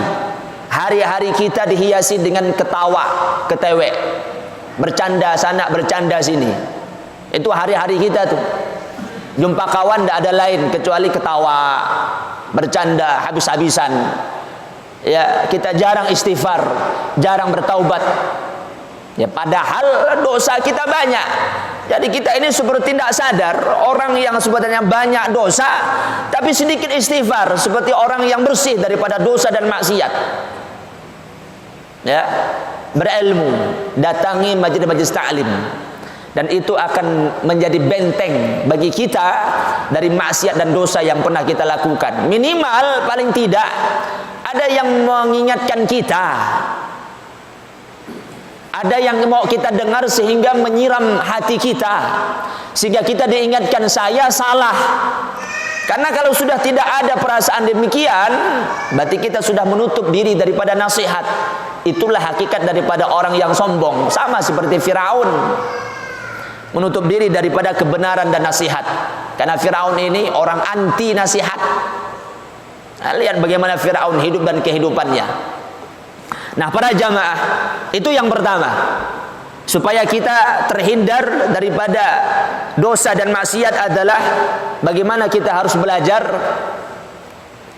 Hari-hari kita dihiasi dengan ketawa, ketewek. Bercanda sana, bercanda sini. Itu hari-hari kita tuh. Jumpa kawan tidak ada lain kecuali ketawa, bercanda habis-habisan. Ya, kita jarang istighfar, jarang bertaubat. Ya, padahal dosa kita banyak. Jadi kita ini seperti tidak sadar, orang yang sebenarnya banyak dosa tapi sedikit istighfar, seperti orang yang bersih daripada dosa dan maksiat. Ya, berilmu, datangi majelis-majelis ta'lim, dan itu akan menjadi benteng bagi kita dari maksiat dan dosa yang pernah kita lakukan. Minimal paling tidak ada yang mengingatkan kita, ada yang mau kita dengar sehingga menyiram hati kita, sehingga kita diingatkan saya salah. Karena kalau sudah tidak ada perasaan demikian, berarti kita sudah menutup diri daripada nasihat. Itulah hakikat daripada orang yang sombong, sama seperti Firaun, menutup diri daripada kebenaran dan nasihat. Karena Firaun ini orang anti nasihat. Nah, lihat bagaimana Firaun hidup dan kehidupannya. Nah, para jamaah, itu yang pertama, supaya kita terhindar daripada dosa dan maksiat adalah bagaimana kita harus belajar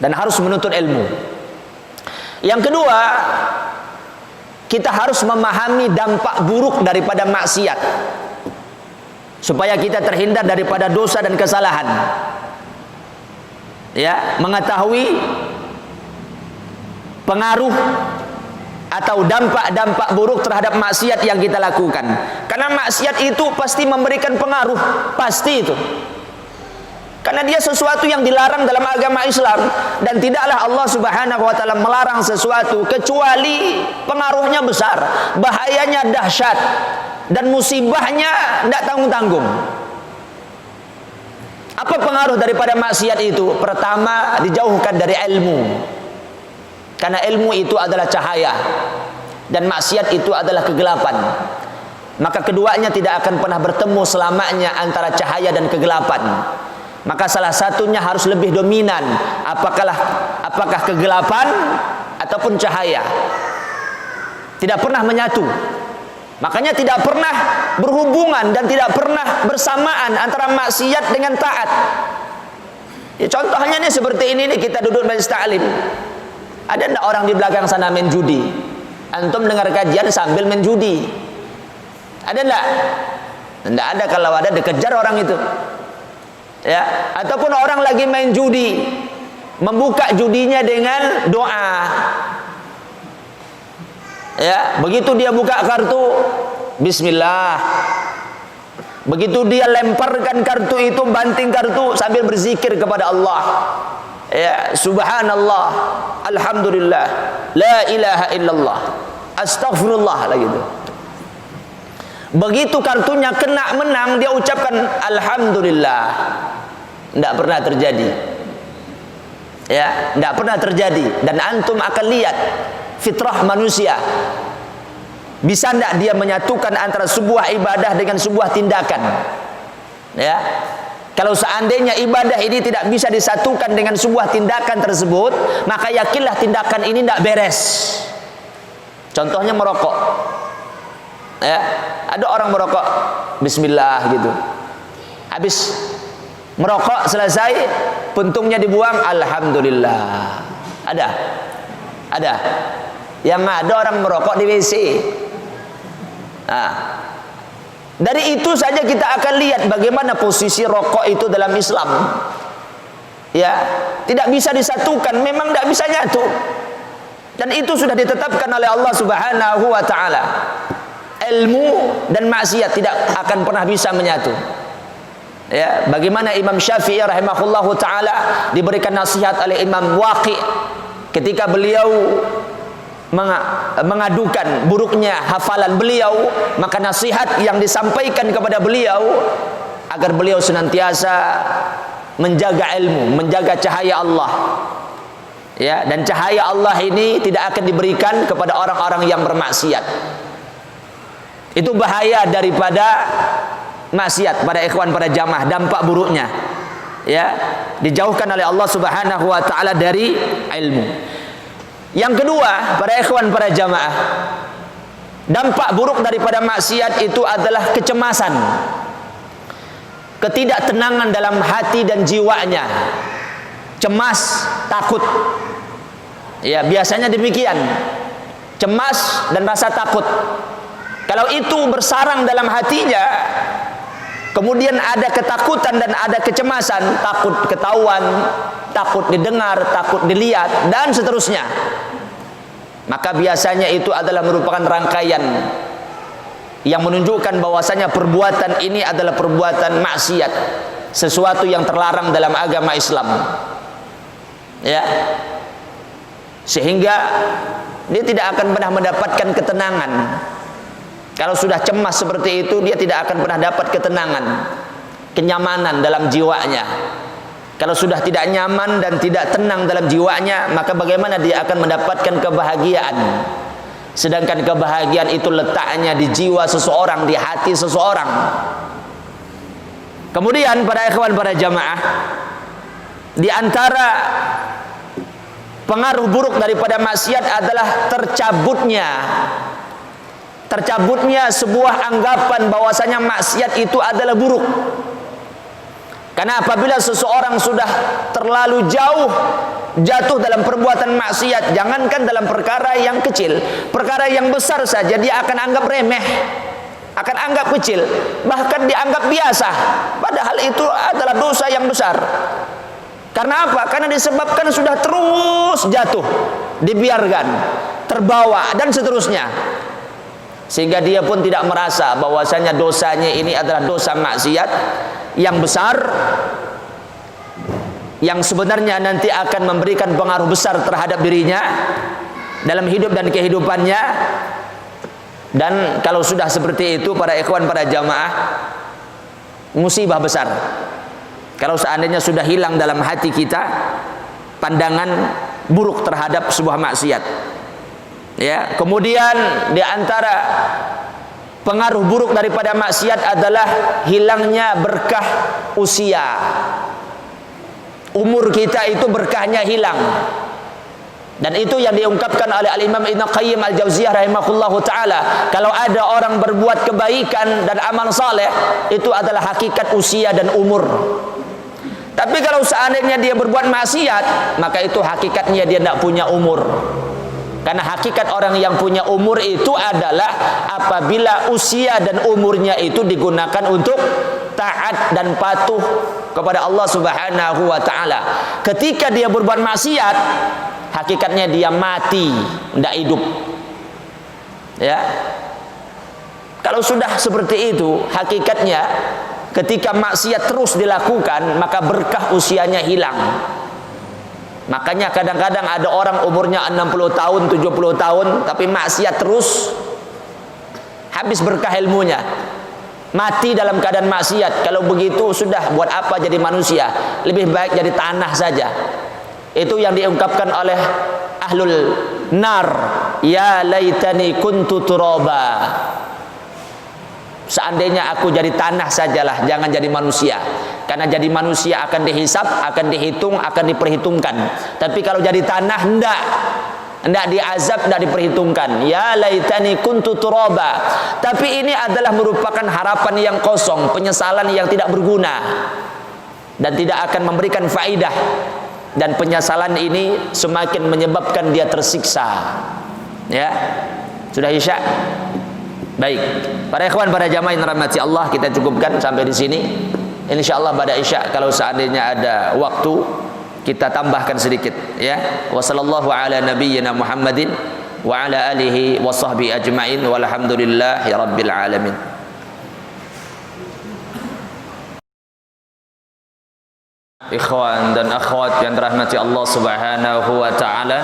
dan harus menuntut ilmu. Yang kedua, kita harus memahami dampak buruk daripada maksiat, supaya kita terhindar daripada dosa dan kesalahan. Ya, mengetahui pengaruh atau dampak-dampak buruk terhadap maksiat yang kita lakukan. Karena maksiat itu pasti memberikan pengaruh, pasti itu. Karena dia sesuatu yang dilarang dalam agama Islam, dan tidaklah Allah Subhanahu wa taala melarang sesuatu kecuali pengaruhnya besar, bahayanya dahsyat, dan musibahnya tidak tanggung-tanggung. Apa pengaruh daripada maksiat itu? Pertama, dijauhkan dari ilmu. Karena ilmu itu adalah cahaya dan maksiat itu adalah kegelapan. Maka keduanya tidak akan pernah bertemu selamanya antara cahaya dan kegelapan. maka salah satunya harus lebih dominan, apakah kegelapan ataupun cahaya. Tidak pernah menyatu. Makanya tidak pernah berhubungan dan tidak pernah bersamaan antara maksiat dengan taat. Ya, contohnya nih seperti ini nih, kita duduk majelis ta'lim. Ada enggak orang di belakang sana main judi? Antum dengar kajian sambil main judi. Ada enggak? Enggak ada. Kalau ada dikejar orang itu. Ya, ataupun orang lagi main judi, membuka judinya dengan doa. Ya, begitu dia buka kartu, bismillah. Begitu dia lemparkan kartu itu, banting kartu sambil berzikir kepada Allah. Ya, subhanallah, alhamdulillah, la ilaha illallah, astaghfirullah, lagi itu. Begitu kartunya kena menang, dia ucapkan alhamdulillah. Tidak pernah terjadi. Ya, tidak pernah terjadi. Dan antum akan lihat fitrah manusia. Bisa tidak dia menyatukan antara sebuah ibadah dengan sebuah tindakan? Ya. Kalau seandainya ibadah ini tidak bisa disatukan dengan sebuah tindakan tersebut, maka yakinlah tindakan ini tidak beres. Contohnya merokok. Ya, ada orang merokok bismillah gitu. Habis merokok selesai, puntungnya dibuang, alhamdulillah. Ada? Ada. Yang ada orang merokok di WC. Nah, dari itu saja kita akan lihat bagaimana posisi rokok itu dalam Islam. Ya, tidak bisa disatukan, memang tidak bisa nyatu. Dan itu sudah ditetapkan oleh Allah Subhanahu wa taala. Ilmu dan maksiat tidak akan pernah bisa menyatu. Ya, bagaimana Imam Syafi'i rahimahullahu taala diberikan nasihat oleh Imam Waqi ketika beliau mengadukan buruknya hafalan beliau, maka nasihat yang disampaikan kepada beliau agar beliau senantiasa menjaga ilmu, menjaga cahaya Allah. Ya, dan cahaya Allah ini tidak akan diberikan kepada orang-orang yang bermaksiat. Itu bahaya daripada maksiat pada ikhwan, pada jamaah, dampak buruknya. Ya, dijauhkan oleh Allah Subhanahu wa taala dari ilmu. Yang kedua, para ikhwan, para jamaah, dampak buruk daripada maksiat itu adalah kecemasan, ketidaktenangan dalam hati dan jiwanya, cemas, takut. Ya, biasanya demikian, cemas dan rasa takut. Kalau itu bersarang dalam hatinya, kemudian ada ketakutan dan ada kecemasan, takut ketahuan, takut didengar, takut dilihat, dan seterusnya, maka biasanya itu adalah merupakan rangkaian yang menunjukkan bahwasanya perbuatan ini adalah perbuatan maksiat, sesuatu yang terlarang dalam agama Islam. Ya, sehingga dia tidak akan pernah mendapatkan ketenangan. Kalau sudah cemas seperti itu, dia tidak akan pernah dapat ketenangan, kenyamanan dalam jiwanya. Kalau sudah tidak nyaman dan tidak tenang dalam jiwanya, maka bagaimana dia akan mendapatkan kebahagiaan? Sedangkan kebahagiaan itu letaknya di jiwa seseorang, di hati seseorang. Kemudian para ikhwan, para jamaah, di antara pengaruh buruk daripada maksiat adalah tercabutnya sebuah anggapan bahwasanya maksiat itu adalah buruk. Karena apabila seseorang sudah terlalu jauh jatuh dalam perbuatan maksiat, jangankan dalam perkara yang kecil, perkara yang besar saja dia akan anggap remeh, akan anggap kecil, bahkan dianggap biasa, padahal itu adalah dosa yang besar. Karena apa? Karena disebabkan sudah terus jatuh, dibiarkan, terbawa, dan seterusnya. Sehingga dia pun tidak merasa bahwasanya dosanya ini adalah dosa maksiat yang besar, yang sebenarnya nanti akan memberikan pengaruh besar terhadap dirinya dalam hidup dan kehidupannya. Dan kalau sudah seperti itu, para ikhwan, para jamaah, musibah besar. Kalau seandainya sudah hilang dalam hati kita pandangan buruk terhadap sebuah maksiat. Ya, kemudian di antara pengaruh buruk daripada maksiat adalah hilangnya berkah usia. umur kita itu berkahnya hilang. Dan itu yang diungkapkan oleh Al-Imam Ibnu Qayyim Al-Jauziyah rahimahullahu taala, kalau ada orang berbuat kebaikan dan amal saleh, itu adalah hakikat usia dan umur. Tapi kalau seandainya dia berbuat maksiat, maka itu hakikatnya dia tidak punya umur. Karena hakikat orang yang punya umur itu adalah apabila usia dan umurnya itu digunakan untuk taat dan patuh kepada Allah Subhanahu wa taala. Ketika dia berbuat maksiat, hakikatnya dia mati, tidak hidup. Ya. Kalau sudah seperti itu, hakikatnya ketika maksiat terus dilakukan, maka berkah usianya hilang. Makanya kadang-kadang ada orang umurnya 60 tahun, 70 tahun, tapi maksiat terus, habis berkah ilmunya. Mati dalam keadaan maksiat. Kalau begitu sudah, buat apa jadi manusia? Lebih baik jadi tanah saja. Itu yang diungkapkan oleh ahlul nar, ya laitani kuntu turaba. Seandainya aku jadi tanah sajalah, jangan jadi manusia. Karena jadi manusia akan dihisap, akan dihitung, akan diperhitungkan. Tapi kalau jadi tanah, hendak diazab, hendak diperhitungkan. Ya laitani kuntu turaba. Tapi ini adalah merupakan harapan yang kosong, penyesalan yang tidak berguna dan tidak akan memberikan faidah. Dan penyesalan ini semakin menyebabkan dia tersiksa. Ya, sudah isya. Baik, para ikhwan, para jamaah yang dirahmati Allah, kita cukupkan sampai di sini. Insyaallah pada isya kalau seandainya ada waktu kita tambahkan sedikit, ya. Wassallallahu ala nabiyyina Muhammadin wa ala alihi wa sahbihi ajmain walhamdulillahi rabbil alamin. Ikhwan dan akhwat yang dirahmati Allah Subhanahu wa taala,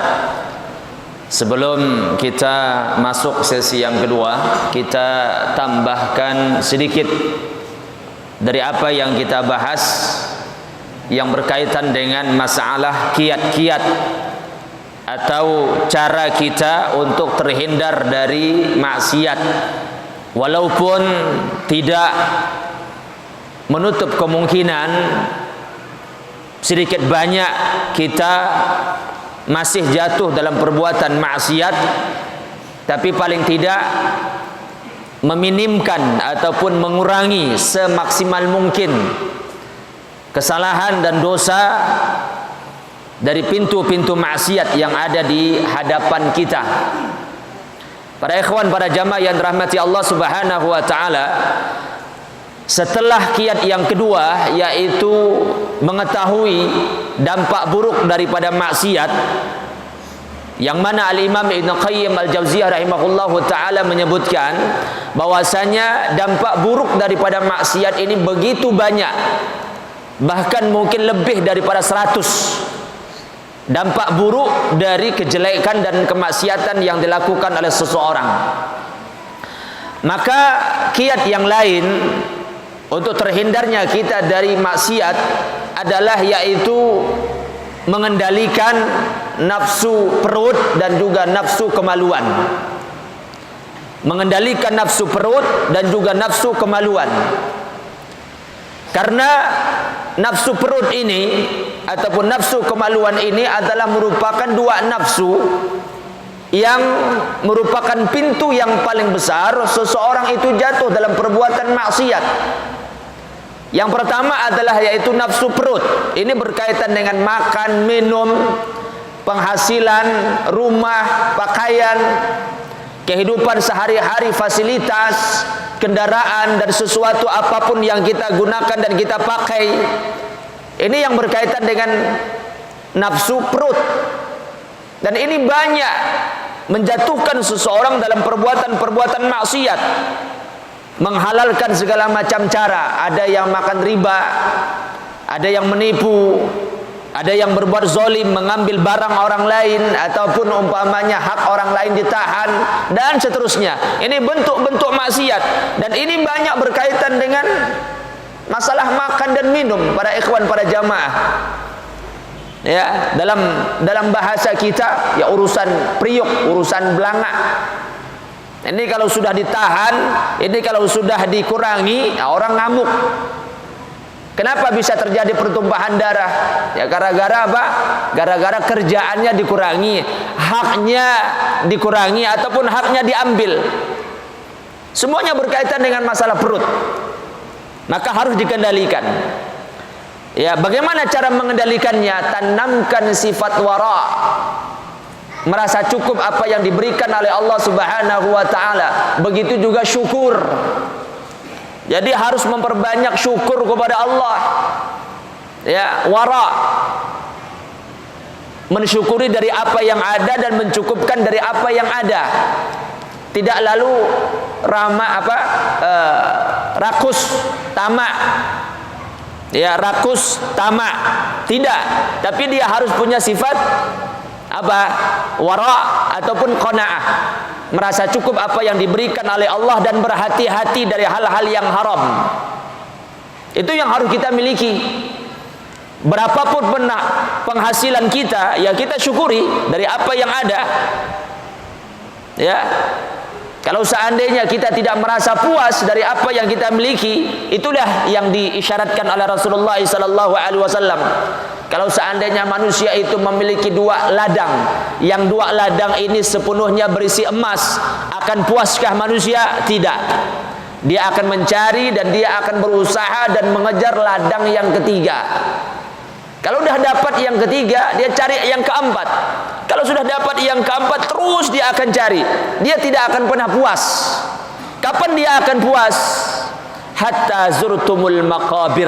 sebelum kita masuk sesi yang kedua, kita tambahkan sedikit dari apa yang kita bahas yang berkaitan dengan masalah kiat-kiat atau cara kita untuk terhindar dari maksiat, walaupun tidak menutup kemungkinan sedikit banyak kita masih jatuh dalam perbuatan maksiat, tapi paling tidak meminimkan ataupun mengurangi semaksimal mungkin kesalahan dan dosa dari pintu-pintu maksiat yang ada di hadapan kita. Para ikhwan, para jamaah yang dirahmati Allah Subhanahu wa taala, setelah kiat yang kedua, yaitu mengetahui dampak buruk daripada maksiat, yang mana Al-Imam Ibnu Qayyim Al-Jauziyah rahimahullahu taala menyebutkan bahwasanya dampak buruk daripada maksiat ini begitu banyak, bahkan mungkin lebih daripada 100 dampak buruk dari kejelekan dan kemaksiatan yang dilakukan oleh seseorang. Maka kiat yang lain untuk terhindarnya kita dari maksiat adalah yaitu mengendalikan nafsu perut dan juga nafsu kemaluan. Mengendalikan nafsu perut dan juga nafsu kemaluan. Karena nafsu perut ini ataupun nafsu kemaluan ini adalah merupakan dua nafsu yang merupakan pintu yang paling besar seseorang itu jatuh dalam perbuatan maksiat. Yang pertama adalah yaitu nafsu perut. Ini berkaitan dengan makan, minum, penghasilan, rumah, pakaian, kehidupan sehari-hari, fasilitas, kendaraan, dan sesuatu apapun yang kita gunakan dan kita pakai. Ini yang berkaitan dengan nafsu perut. Dan ini banyak menjatuhkan seseorang dalam perbuatan-perbuatan maksiat, menghalalkan segala macam cara. Ada yang makan riba, ada yang menipu, ada yang berbuat zalim, mengambil barang orang lain, ataupun umpamanya hak orang lain ditahan, dan seterusnya. Ini bentuk-bentuk maksiat, dan ini banyak berkaitan dengan masalah makan dan minum, para ikhwan, para jamaah. Ya, dalam bahasa kita ya urusan priuk, urusan belangak. Ini kalau sudah ditahan, ini kalau sudah dikurangi, orang ngamuk. Kenapa bisa terjadi pertumpahan darah? Ya gara-gara apa? Gara-gara kerjaannya dikurangi, haknya dikurangi ataupun haknya diambil. Semuanya berkaitan dengan masalah perut. Maka harus dikendalikan. Ya, bagaimana cara mengendalikannya? Tanamkan sifat wara. Merasa cukup apa yang diberikan oleh Allah Subhanahu wa taala. Begitu juga syukur. Jadi harus memperbanyak syukur kepada Allah. Ya, wara. Mensyukuri dari apa yang ada dan mencukupkan dari apa yang ada. Tidak lalu rakus, tamak. Ya, rakus, tamak. Tidak, tapi dia harus punya sifat apa? Wara ataupun qanaah. Merasa cukup apa yang diberikan oleh Allah dan berhati-hati dari hal-hal yang haram. Itu yang harus kita miliki. Berapapun penghasilan kita, ya kita syukuri dari apa yang ada. Ya. Kalau seandainya kita tidak merasa puas dari apa yang kita miliki, itulah yang diisyaratkan oleh Rasulullah SAW. Kalau seandainya manusia itu memiliki 2 ladang, yang 2 ladang ini sepenuhnya berisi emas, akan puaskah manusia? Tidak. Dia akan mencari dan dia akan berusaha dan mengejar ladang yang ketiga. Kalau sudah dapat yang ketiga, dia cari yang keempat. Kalau sudah dapat yang keempat, terus dia akan cari. Dia tidak akan pernah puas. Kapan dia akan puas? Hatta zurtumul maqabir.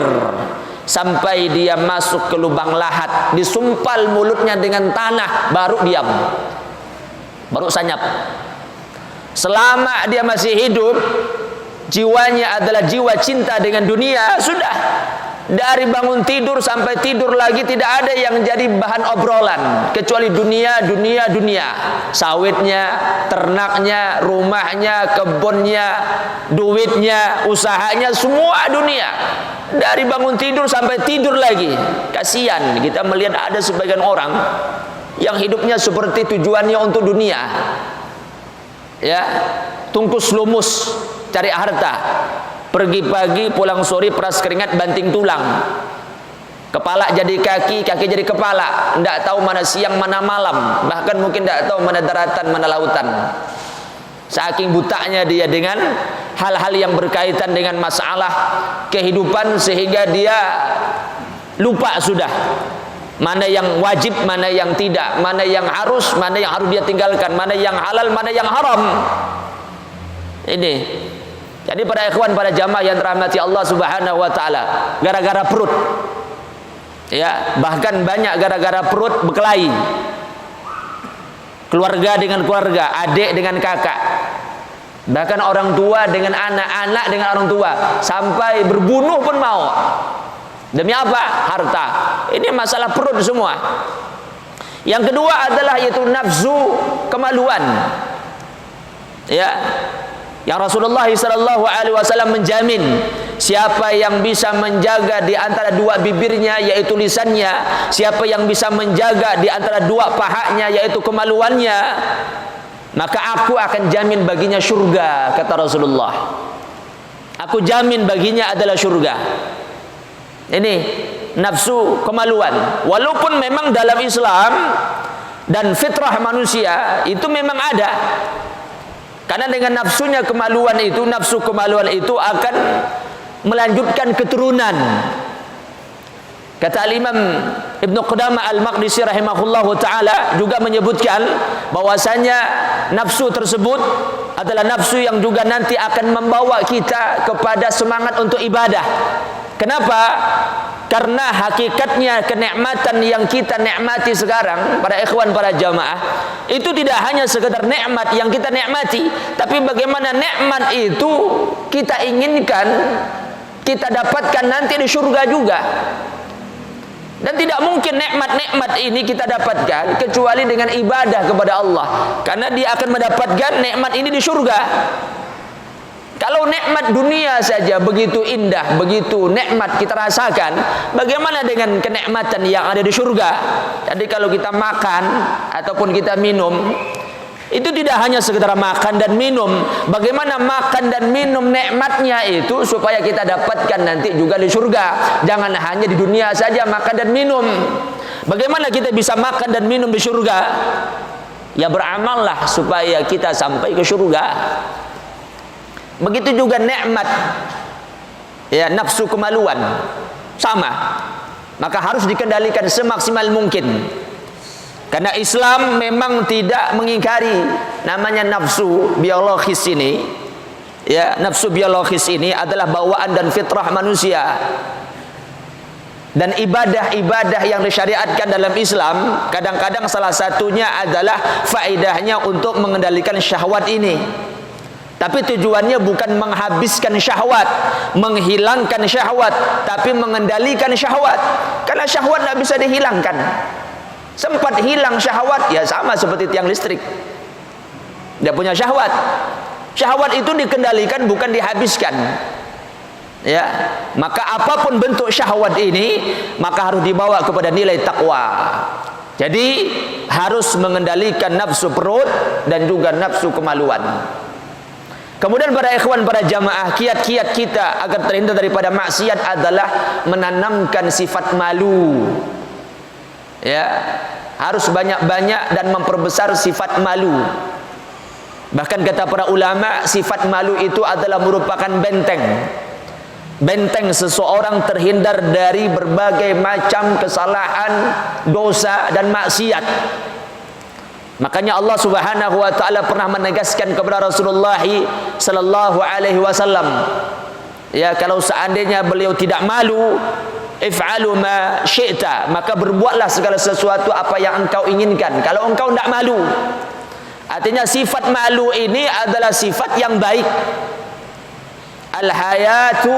Sampai dia masuk ke lubang lahat, disumpal mulutnya dengan tanah, baru diam. Baru sanyap. Selama dia masih hidup, jiwanya adalah jiwa cinta dengan dunia, sudah. Dari bangun tidur sampai tidur lagi tidak ada yang jadi bahan obrolan kecuali dunia, dunia, dunia. Sawitnya, ternaknya, rumahnya, kebunnya, duitnya, usahanya, semua dunia. Dari bangun tidur sampai tidur lagi. Kasihan kita melihat ada sebagian orang yang hidupnya seperti tujuannya untuk dunia. Ya, tungkus lumus cari harta. Pergi pagi, pulang sore, peras keringat, banting tulang. Kepala jadi kaki, kaki jadi kepala. Tidak tahu mana siang, mana malam. Bahkan mungkin tidak tahu mana daratan, mana lautan. Saking butanya dia dengan hal-hal yang berkaitan dengan masalah kehidupan, sehingga dia lupa sudah mana yang wajib, mana yang tidak, mana yang harus dia tinggalkan, mana yang halal, mana yang haram. Ini. Jadi para ikhwan, para jamaah yang dirahmati Allah Subhanahu wa taala, gara-gara perut. Ya, bahkan banyak gara-gara perut berkelahi. Keluarga dengan keluarga, adik dengan kakak. Bahkan orang tua dengan anak, anak dengan orang tua, sampai berbunuh pun mau. Demi apa? Harta. Ini masalah perut semua. Yang kedua adalah yaitu nafsu, kemaluan. Ya. Yang Rasulullah SAW menjamin siapa yang bisa menjaga di antara 2 bibirnya yaitu lisannya, siapa yang bisa menjaga di antara 2 pahanya yaitu kemaluannya, maka aku akan jamin baginya surga, kata Rasulullah. Aku jamin baginya adalah surga. Ini nafsu, kemaluan. Walaupun memang dalam Islam dan fitrah manusia itu memang ada. Karena dengan nafsunya kemaluan itu, nafsu kemaluan itu akan melanjutkan keturunan. Kata Imam Ibn Qudamah Al-Maqdisi rahimahullahu ta'ala juga menyebutkan bahwasanya nafsu tersebut adalah nafsu yang juga nanti akan membawa kita kepada semangat untuk ibadah. Kenapa? Karena hakikatnya kenikmatan yang kita nikmati sekarang, para ikhwan, para jamaah, itu tidak hanya sekedar nikmat yang kita nikmati, tapi bagaimana nikmat itu kita inginkan, kita dapatkan nanti di surga juga. Dan tidak mungkin nikmat-nikmat ini kita dapatkan kecuali dengan ibadah kepada Allah, karena dia akan mendapatkan nikmat ini di surga. Kalau nikmat dunia saja begitu indah, begitu nikmat kita rasakan, bagaimana dengan kenikmatan yang ada di surga? Jadi kalau kita makan ataupun kita minum, Itu tidak hanya sekedar makan dan minum. Bagaimana makan dan minum nikmatnya itu supaya kita dapatkan nanti juga di surga. Jangan hanya di dunia saja makan dan minum. Bagaimana kita bisa makan dan minum di surga? Ya beramallah supaya kita sampai ke surga. Begitu juga nikmat, ya, nafsu kemaluan sama. Maka harus dikendalikan semaksimal mungkin. Karena Islam memang tidak mengingkari namanya nafsu biologis ini. Ya, nafsu biologis ini adalah bawaan dan fitrah manusia. Dan ibadah-ibadah yang disyariatkan dalam Islam, kadang-kadang salah satunya adalah faedahnya untuk mengendalikan syahwat ini. Tapi tujuannya bukan menghabiskan syahwat, menghilangkan syahwat, tapi mengendalikan syahwat. Karena syahwat tidak bisa dihilangkan. Sempat hilang syahwat, ya sama seperti tiang listrik. Dia punya syahwat. Syahwat itu dikendalikan, bukan dihabiskan. Ya, maka apapun bentuk syahwat ini, maka harus dibawa kepada nilai takwa. Jadi harus mengendalikan nafsu perut dan juga nafsu kemaluan. Kemudian para ikhwan, para jamaah, kiat-kiat kita agar terhindar daripada maksiat adalah menanamkan sifat malu. Ya, harus banyak-banyak dan memperbesar sifat malu. Bahkan kata para ulama, sifat malu itu adalah merupakan benteng. Benteng seseorang terhindar dari berbagai macam kesalahan, dosa dan maksiat. Makanya Allah Subhanahu wa taala pernah menegaskan kepada Rasulullah sallallahu alaihi wasallam, ya, kalau seandainya beliau tidak malu, if'alu ma syi'ta, maka berbuatlah segala sesuatu apa yang engkau inginkan kalau engkau tidak malu. Artinya sifat malu ini adalah sifat yang baik. Al-hayatu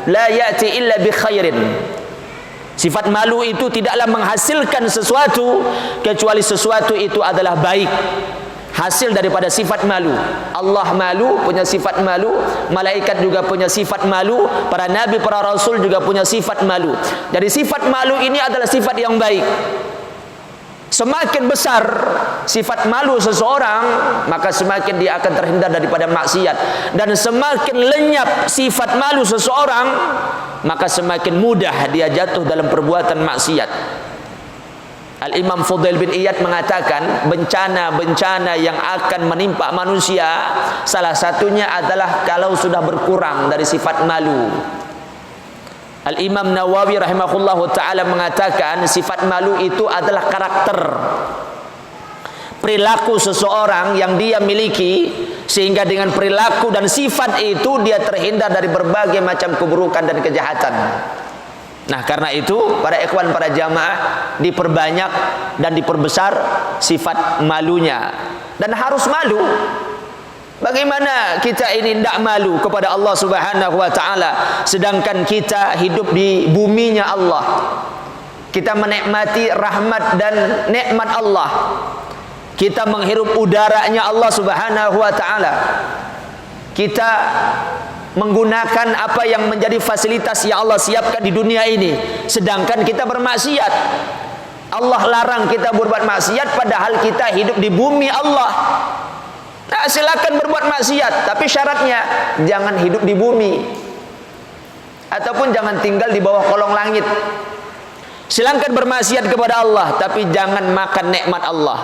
la ya'ti illa bi khairin. Sifat malu itu tidaklah menghasilkan sesuatu kecuali sesuatu itu adalah baik. Hasil daripada sifat malu. Allah malu, punya sifat malu. Malaikat juga punya sifat malu. Para nabi, para rasul juga punya sifat malu. Jadi sifat malu ini adalah sifat yang baik. Semakin besar sifat malu seseorang, maka semakin dia akan terhindar daripada maksiat. Dan semakin lenyap sifat malu seseorang, maka semakin mudah dia jatuh dalam perbuatan maksiat. Al-Imam Fudail bin Iyad mengatakan, bencana-bencana yang akan menimpa manusia salah satunya adalah kalau sudah berkurang dari sifat malu. Al-Imam Nawawi rahimahullahu ta'ala mengatakan, sifat malu itu adalah karakter, perilaku seseorang yang dia miliki, sehingga dengan perilaku dan sifat itu dia terhindar dari berbagai macam keburukan dan kejahatan. Nah, karena itu para ikhwan, para jamaah, diperbanyak dan diperbesar sifat malunya. Dan harus malu. Bagaimana kita ini tidak malu kepada Allah Subhanahu wa ta'ala, sedangkan kita hidup di buminya Allah. Kita menikmati rahmat dan nikmat Allah. Kita menghirup udaranya Allah Subhanahu wa ta'ala. Kita menggunakan apa yang menjadi fasilitas yang Allah siapkan di dunia ini, sedangkan kita bermaksiat. Allah larang kita berbuat maksiat, padahal kita hidup di bumi Allah. Nah, silakan berbuat maksiat, tapi syaratnya jangan hidup di bumi, ataupun jangan tinggal di bawah kolong langit. Silakan bermaksiat kepada Allah, tapi jangan makan nikmat Allah.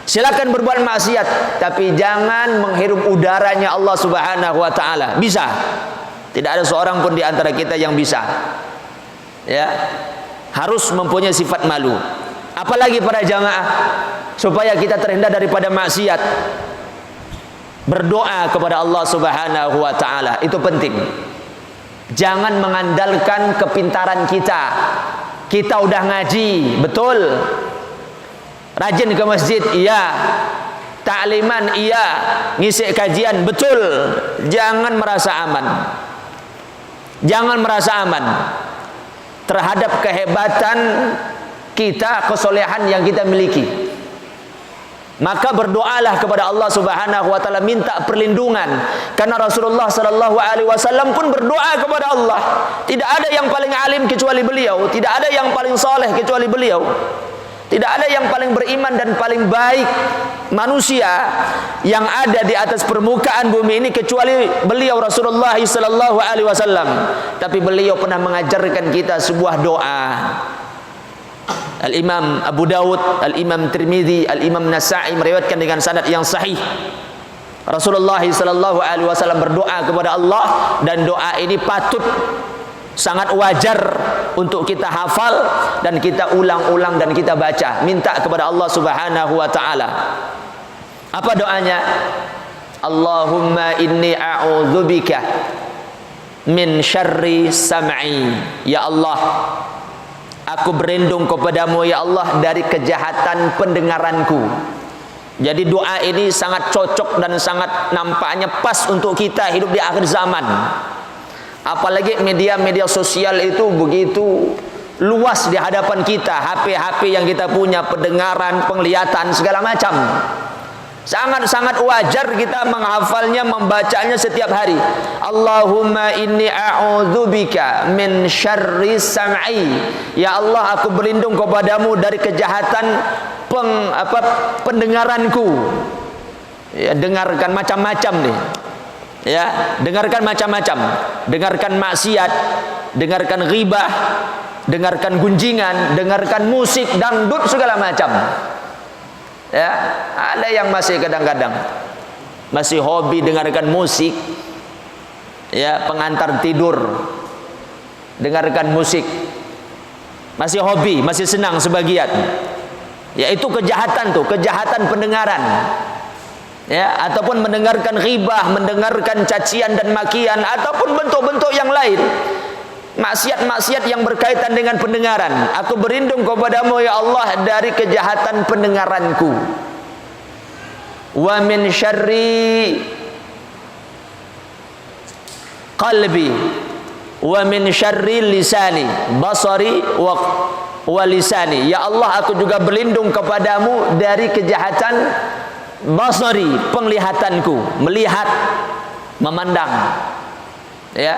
Silakan berbuat maksiat, tapi jangan menghirup udaranya Allah Subhanahu wa ta'ala. Bisa? Tidak ada seorang pun di antara kita yang bisa. Ya, harus mempunyai sifat malu. Apalagi para jamaah, supaya kita terhindar daripada maksiat, berdoa kepada Allah Subhanahu wa ta'ala. Itu penting. Jangan mengandalkan kepintaran kita. Kita udah ngaji, betul. Rajin ke masjid, iya. Ta'liman, iya. Ngisi kajian, betul. Jangan merasa aman. Jangan merasa aman terhadap kehebatan kita, kesolehan yang kita miliki. Maka berdoalah kepada Allah Subhanahu wa ta'ala, minta perlindungan. Karena Rasulullah sallallahu alaihi wasallam pun berdoa kepada Allah. Tidak ada yang paling alim kecuali beliau, tidak ada yang paling soleh kecuali beliau. Tidak ada yang paling beriman dan paling baik manusia yang ada di atas permukaan bumi ini kecuali beliau Rasulullah sallallahu alaihi wasallam. Tapi beliau pernah mengajarkan kita sebuah doa. Al-Imam Abu Dawud, Al-Imam Tirmidzi, Al-Imam Nasa'i meriwayatkan dengan sanad yang sahih. Rasulullah sallallahu alaihi wasallam berdoa kepada Allah, dan doa ini patut, sangat wajar untuk kita hafal dan kita ulang-ulang dan kita baca, minta kepada Allah Subhanahu wa taala. Apa doanya? Allahumma inni a'udzubika min syarri sam'i. Ya Allah, aku berlindung kepadamu ya Allah dari kejahatan pendengaranku. Jadi doa ini sangat cocok dan sangat nampaknya pas untuk kita hidup di akhir zaman. Apalagi media-media sosial itu begitu luas di hadapan kita. HP-HP yang kita punya, pendengaran, penglihatan, segala macam. Sangat-sangat wajar kita menghafalnya, membacanya setiap hari. Allahumma inni a'udzubika min syarri sam'i. Ya Allah, aku berlindung kepadamu dari kejahatan pendengaranku. Ya, dengarkan macam-macam nih. Ya, dengarkan macam-macam. Dengarkan maksiat, dengarkan ghibah, dengarkan gunjingan, dengarkan musik, dangdut, segala macam. Ya, ada yang masih kadang-kadang masih hobi dengarkan musik. Ya, pengantar tidur, dengarkan musik. Masih hobi, masih senang sebagian. Ya, itu kejahatan tuh, kejahatan pendengaran. Ya, ataupun mendengarkan ghibah, mendengarkan cacian dan makian, ataupun bentuk-bentuk yang lain, maksiat-maksiat yang berkaitan dengan pendengaran. Aku berlindung kepadamu ya Allah dari kejahatan pendengaranku. Wa min syarri qalbi wa min syarri lisani basari wa lisani. Ya Allah, aku juga berlindung kepadamu dari kejahatan basari, penglihatanku, melihat, memandang. Ya,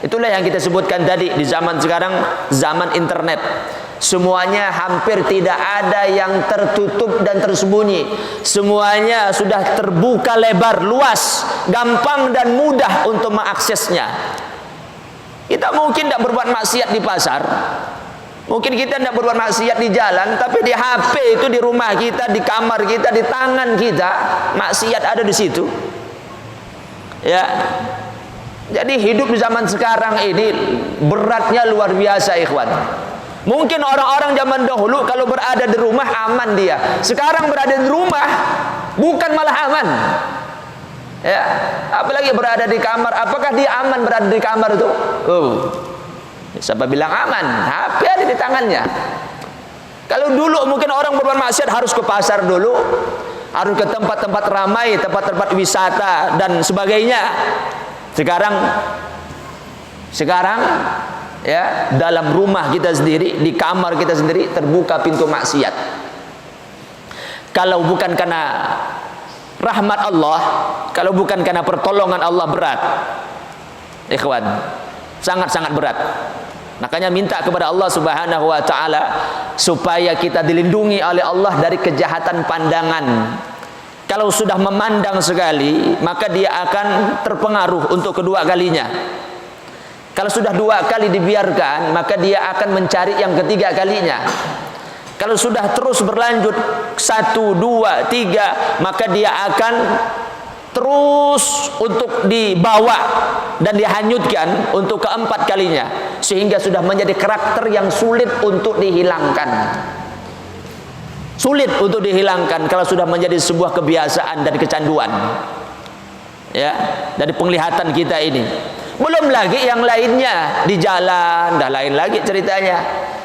itulah yang kita sebutkan tadi. Di zaman sekarang, zaman internet, semuanya hampir tidak ada yang tertutup dan tersembunyi. Semuanya sudah terbuka lebar, luas, gampang dan mudah untuk mengaksesnya. Kita mungkin tidak berbuat maksiat di pasar, mungkin kita tidak berbuat maksiat di jalan, tapi di HP itu, di rumah kita, di kamar kita, di tangan kita, maksiat ada di situ. Ya, jadi hidup di zaman sekarang ini beratnya luar biasa, ikhwan. Mungkin orang-orang zaman dahulu kalau berada di rumah aman dia. Sekarang berada di rumah bukan malah aman. Ya, apalagi berada di kamar. Apakah dia aman berada di kamar itu? Siapa bilang aman? HP ada di tangannya. Kalau dulu mungkin orang berbuat maksiat harus ke pasar dulu, harus ke tempat-tempat ramai, tempat-tempat wisata dan sebagainya. Sekarang ya, dalam rumah kita sendiri, di kamar kita sendiri terbuka pintu maksiat. Kalau bukan karena rahmat Allah, kalau bukan karena pertolongan Allah, berat, ikhwan, sangat-sangat berat. Makanya minta kepada Allah Subhanahu wa taala supaya kita dilindungi oleh Allah dari kejahatan pandangan. Kalau sudah memandang sekali, maka dia akan terpengaruh untuk kedua kalinya. Kalau sudah dua kali dibiarkan, maka dia akan mencari yang ketiga kalinya. Kalau sudah terus berlanjut 1, 2, 3, maka dia akan terus untuk dibawa dan dihanyutkan untuk keempat kalinya, sehingga sudah menjadi karakter yang sulit untuk dihilangkan. Sulit untuk dihilangkan kalau sudah menjadi sebuah kebiasaan dan kecanduan. Ya, dari penglihatan kita ini. Belum lagi yang lainnya, di jalan dah lain lagi ceritanya.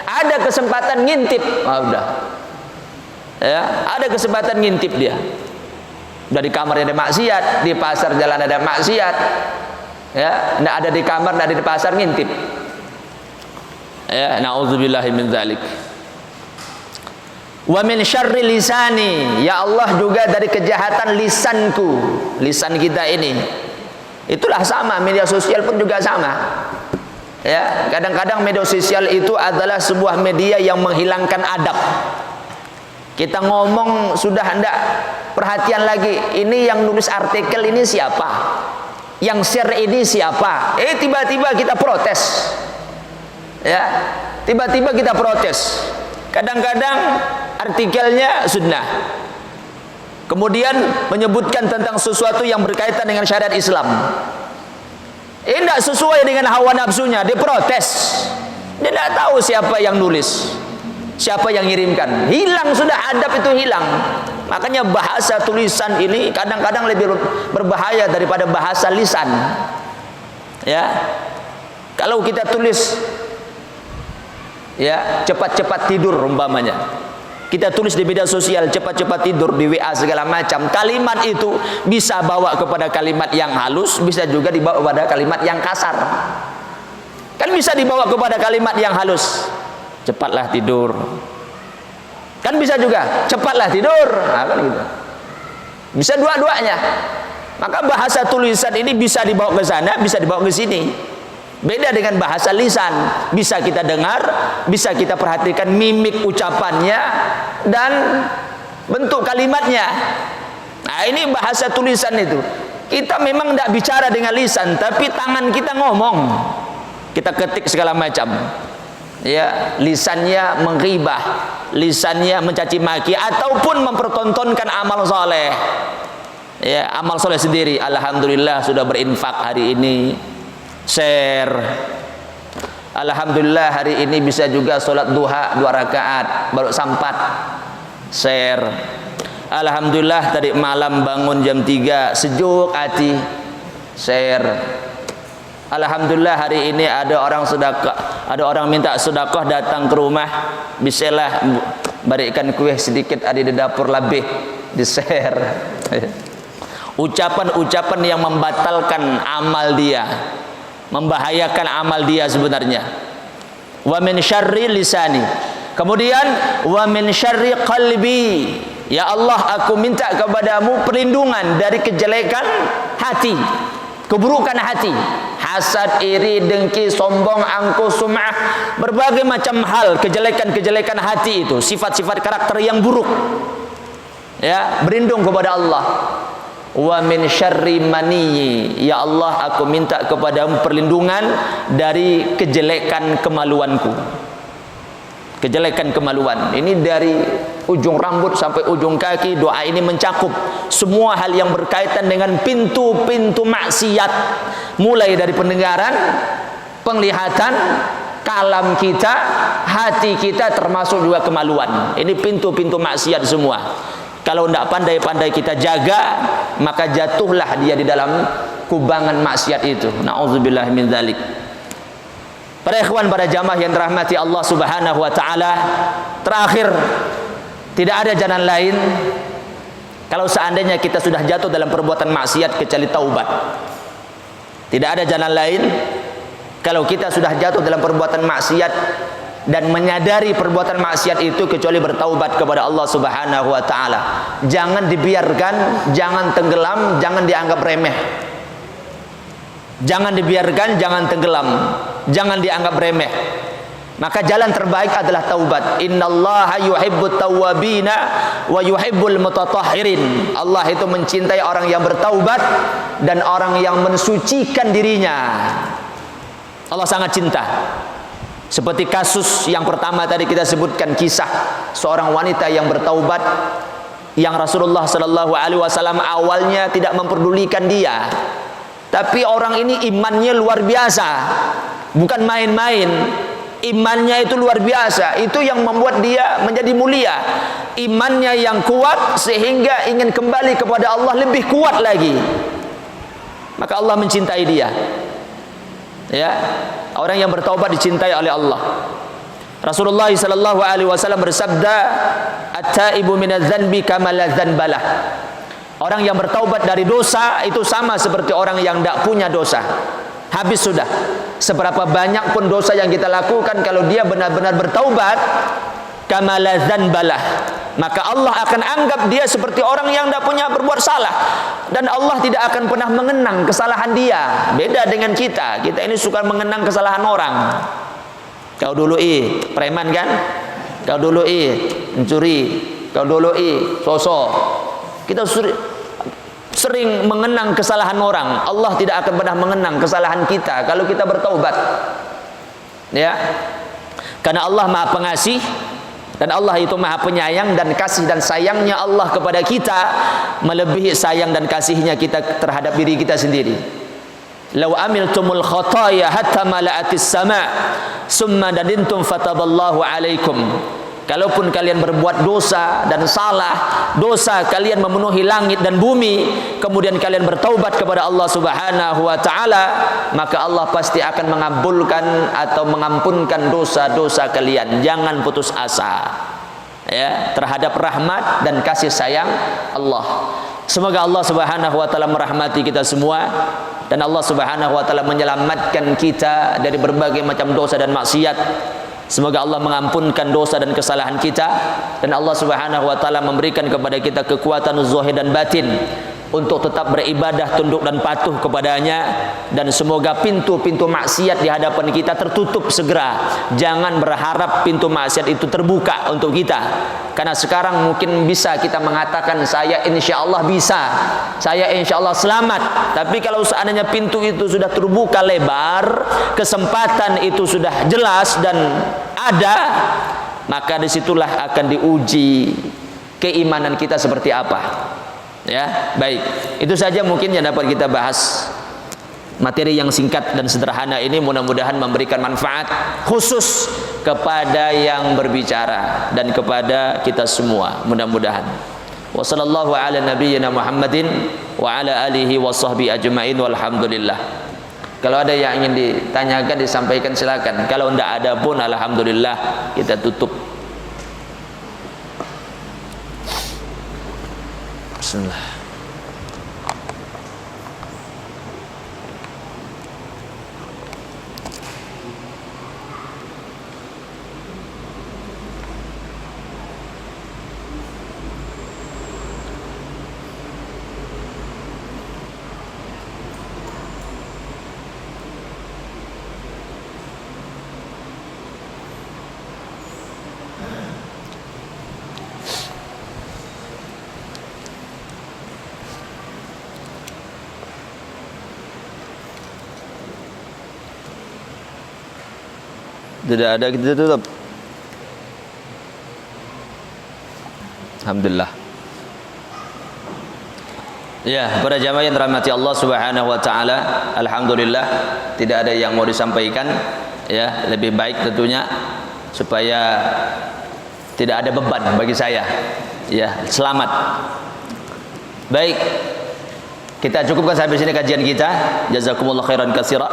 Ada kesempatan ngintip, udah. Ya, ada kesempatan ngintip dia. Udah di kamarnya ada maksiat, di pasar jalan ada maksiat. Ya, enggak ada di kamar, enggak ada di pasar, ngintip. Ya, nauzubillahi min dzalik. Wa min syarri lisani, ya Allah juga dari kejahatan lisanku, lisan kita ini. Itulah sama, media sosial pun juga sama. Ya, kadang-kadang media sosial itu adalah sebuah media yang menghilangkan adab. Kita ngomong sudah hendak perhatian lagi. Ini yang nulis artikel ini siapa? Yang share ini siapa? Tiba-tiba kita protes. Ya, tiba-tiba kita protes. Kadang-kadang artikelnya sunnah, kemudian menyebutkan tentang sesuatu yang berkaitan dengan syariat Islam. Tidak sesuai dengan hawa nafsunya, dia protes. Dia tidak tahu siapa yang nulis, siapa yang ngirimkan. Hilang sudah, adab itu hilang. Makanya bahasa tulisan ini kadang-kadang lebih berbahaya daripada bahasa lisan. Ya, kalau kita tulis, ya, cepat-cepat tidur umpamanya, kita tulis di media sosial cepat-cepat tidur, di WA segala macam, kalimat itu bisa bawa kepada kalimat yang halus, bisa juga dibawa kepada kalimat yang kasar. Kan bisa dibawa kepada kalimat yang halus, cepatlah tidur. Kan bisa juga cepatlah tidur. Nah, kan gitu. Bisa dua-duanya. Maka bahasa tulisan ini bisa dibawa ke sana, bisa dibawa ke sini. Beda dengan bahasa lisan, bisa kita dengar, bisa kita perhatikan mimik ucapannya dan bentuk kalimatnya. Nah, ini bahasa tulisan itu. Kita memang tidak bicara dengan lisan, tapi tangan kita ngomong. Kita ketik segala macam. Ya, lisannya menghibah, lisannya mencaci maki ataupun mempertontonkan amal soleh. Ya, amal soleh sendiri. Alhamdulillah sudah berinfak hari ini. Share. Alhamdulillah hari ini bisa juga sholat duha 2 rakaat baru sampat. Share. Alhamdulillah tadi malam bangun jam 3 sejuk hati. Share. Alhamdulillah hari ini ada orang sedekah, ada orang minta sedekah datang ke rumah, bisalah berikan kue sedikit ada di dapur lebih, di share. Ucapan-ucapan yang membatalkan amal dia, membahayakan amal dia sebenarnya. Wa min syarri lisani. Kemudian wa min syarri qalbi. Ya Allah, aku minta kepadamu perlindungan dari kejelekan hati, keburukan hati, hasad, iri, dengki, sombong, angkuh, sum'ah, berbagai macam hal, kejelekan-kejelekan hati itu, sifat-sifat karakter yang buruk. Ya, berlindung kepada Allah. Wa min syarri maniyyi. Ya Allah, aku minta kepadamu perlindungan dari kejelekan kemaluanku. Kejelekan kemaluan. Ini dari ujung rambut sampai ujung kaki. Doa ini mencakup semua hal yang berkaitan dengan pintu-pintu maksiat. Mulai dari pendengaran, penglihatan, kalam kita, hati kita, termasuk juga kemaluan. Ini pintu-pintu maksiat semua. Kalau tidak pandai-pandai kita jaga, maka jatuhlah dia di dalam kubangan maksiat itu. Na'udzubillah min dzalik. Para ikhwan, para jamaah yang dirahmati Allah Subhanahu wa taala, terakhir, tidak ada jalan lain kalau seandainya kita sudah jatuh dalam perbuatan maksiat kecuali taubat. Tidak ada jalan lain kalau kita sudah jatuh dalam perbuatan maksiat dan menyadari perbuatan maksiat itu kecuali bertaubat kepada Allah Subhanahu wa taala. Jangan dibiarkan, jangan tenggelam, jangan dianggap remeh. Jangan dibiarkan, jangan tenggelam, jangan dianggap remeh. Maka jalan terbaik adalah taubat. Innallaha yuhibbut tawwabina wa yuhibbul mutatahhirin. Allah itu mencintai orang yang bertaubat dan orang yang mensucikan dirinya. Allah sangat cinta. Seperti kasus yang pertama tadi kita sebutkan, kisah seorang wanita yang bertaubat, yang Rasulullah sallallahu alaihi wasallam awalnya tidak memperdulikan dia. Tapi orang ini imannya luar biasa, bukan main-main. Imannya itu luar biasa. Itu yang membuat dia menjadi mulia. Imannya yang kuat sehingga ingin kembali kepada Allah lebih kuat lagi. Maka Allah mencintai dia. Ya, orang yang bertaubat dicintai oleh Allah. Rasulullah sallallahu alaihi wasallam bersabda, "At-taibu minadz-dzanbi kama la dzanbalah." Orang yang bertaubat dari dosa itu sama seperti orang yang tidak punya dosa. Habis sudah. Seberapa banyak pun dosa yang kita lakukan, kalau dia benar-benar bertaubat, kama la dzanbalah, maka Allah akan anggap dia seperti orang yang tidak punya berbuat salah, dan Allah tidak akan pernah mengenang kesalahan dia. Beda dengan kita. Kita ini suka mengenang kesalahan orang. Kau dulu preman kan? Kau dulu mencuri. kau doloi, sosok. Kita sering mengenang kesalahan orang. Allah tidak akan pernah mengenang kesalahan kita kalau kita bertaubat. Ya. Karena Allah Maha Pengasih dan Allah itu Maha Penyayang, dan kasih dan sayangnya Allah kepada kita melebihi sayang dan kasihnya kita terhadap diri kita sendiri. Lau amiltumul khataya hatta mala'atis sama' summa dadintum fataballahu alaikum. Kalaupun kalian berbuat dosa dan salah, dosa kalian memenuhi langit dan bumi, kemudian kalian bertaubat kepada Allah Subhanahu wa taala, maka Allah pasti akan mengabulkan atau mengampunkan dosa-dosa kalian. Jangan putus asa ya terhadap rahmat dan kasih sayang Allah. Semoga Allah Subhanahu wa taala merahmati kita semua, dan Allah Subhanahu wa taala menyelamatkan kita dari berbagai macam dosa dan maksiat. Semoga Allah mengampunkan dosa dan kesalahan kita, dan Allah Subhanahu wa taala memberikan kepada kita kekuatan zahir dan batin untuk tetap beribadah, tunduk dan patuh kepadanya. Dan semoga pintu-pintu maksiat di hadapan kita tertutup segera. Jangan berharap pintu maksiat itu terbuka untuk kita, karena sekarang mungkin bisa kita mengatakan saya insya Allah bisa, saya insya Allah selamat. Tapi kalau seandainya pintu itu sudah terbuka lebar, kesempatan itu sudah jelas dan ada, maka disitulah akan diuji keimanan kita seperti apa. Ya, baik. Itu saja mungkin yang dapat kita bahas. Materi yang singkat dan sederhana ini mudah-mudahan memberikan manfaat khusus kepada yang berbicara dan kepada kita semua, mudah-mudahan. Wa sallallahu ala nabiyyina Muhammadin wa ala alihi wa sahbihi ajma'in walhamdulillah. Kalau ada yang ingin ditanyakan disampaikan silakan. Kalau tidak ada pun alhamdulillah kita tutup. Bismillah. Tidak ada, kita tutup. Alhamdulillah. Ya, para jamaah yang dirahmati Allah Subhanahu wa taala, alhamdulillah tidak ada yang mau disampaikan. Ya, lebih baik tentunya supaya tidak ada beban bagi saya. Ya, selamat. Baik. Kita cukupkan sampai sini kajian kita. Jazakumullah khairan katsira.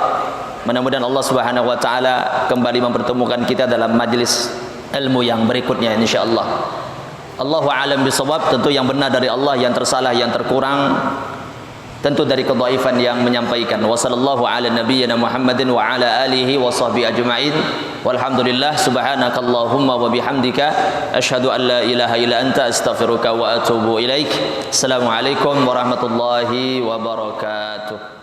Mudah-mudahan Allah Subhanahu wa taala kembali mempertemukan kita dalam majelis ilmu yang berikutnya insyaallah. Allahu a'lam bisawab. Tentu yang benar dari Allah, yang tersalah, yang terkurang tentu dari kedhaifan yang menyampaikan. Wassallallahu ala nabiyyina Muhammadin wa ala alihi wa sahbihi ajma'in. Walhamdulillah subhanakallahumma wa bihamdika asyhadu an la ilaha illa anta astaghfiruka wa atubu ilaik. Assalamualaikum warahmatullahi wabarakatuh.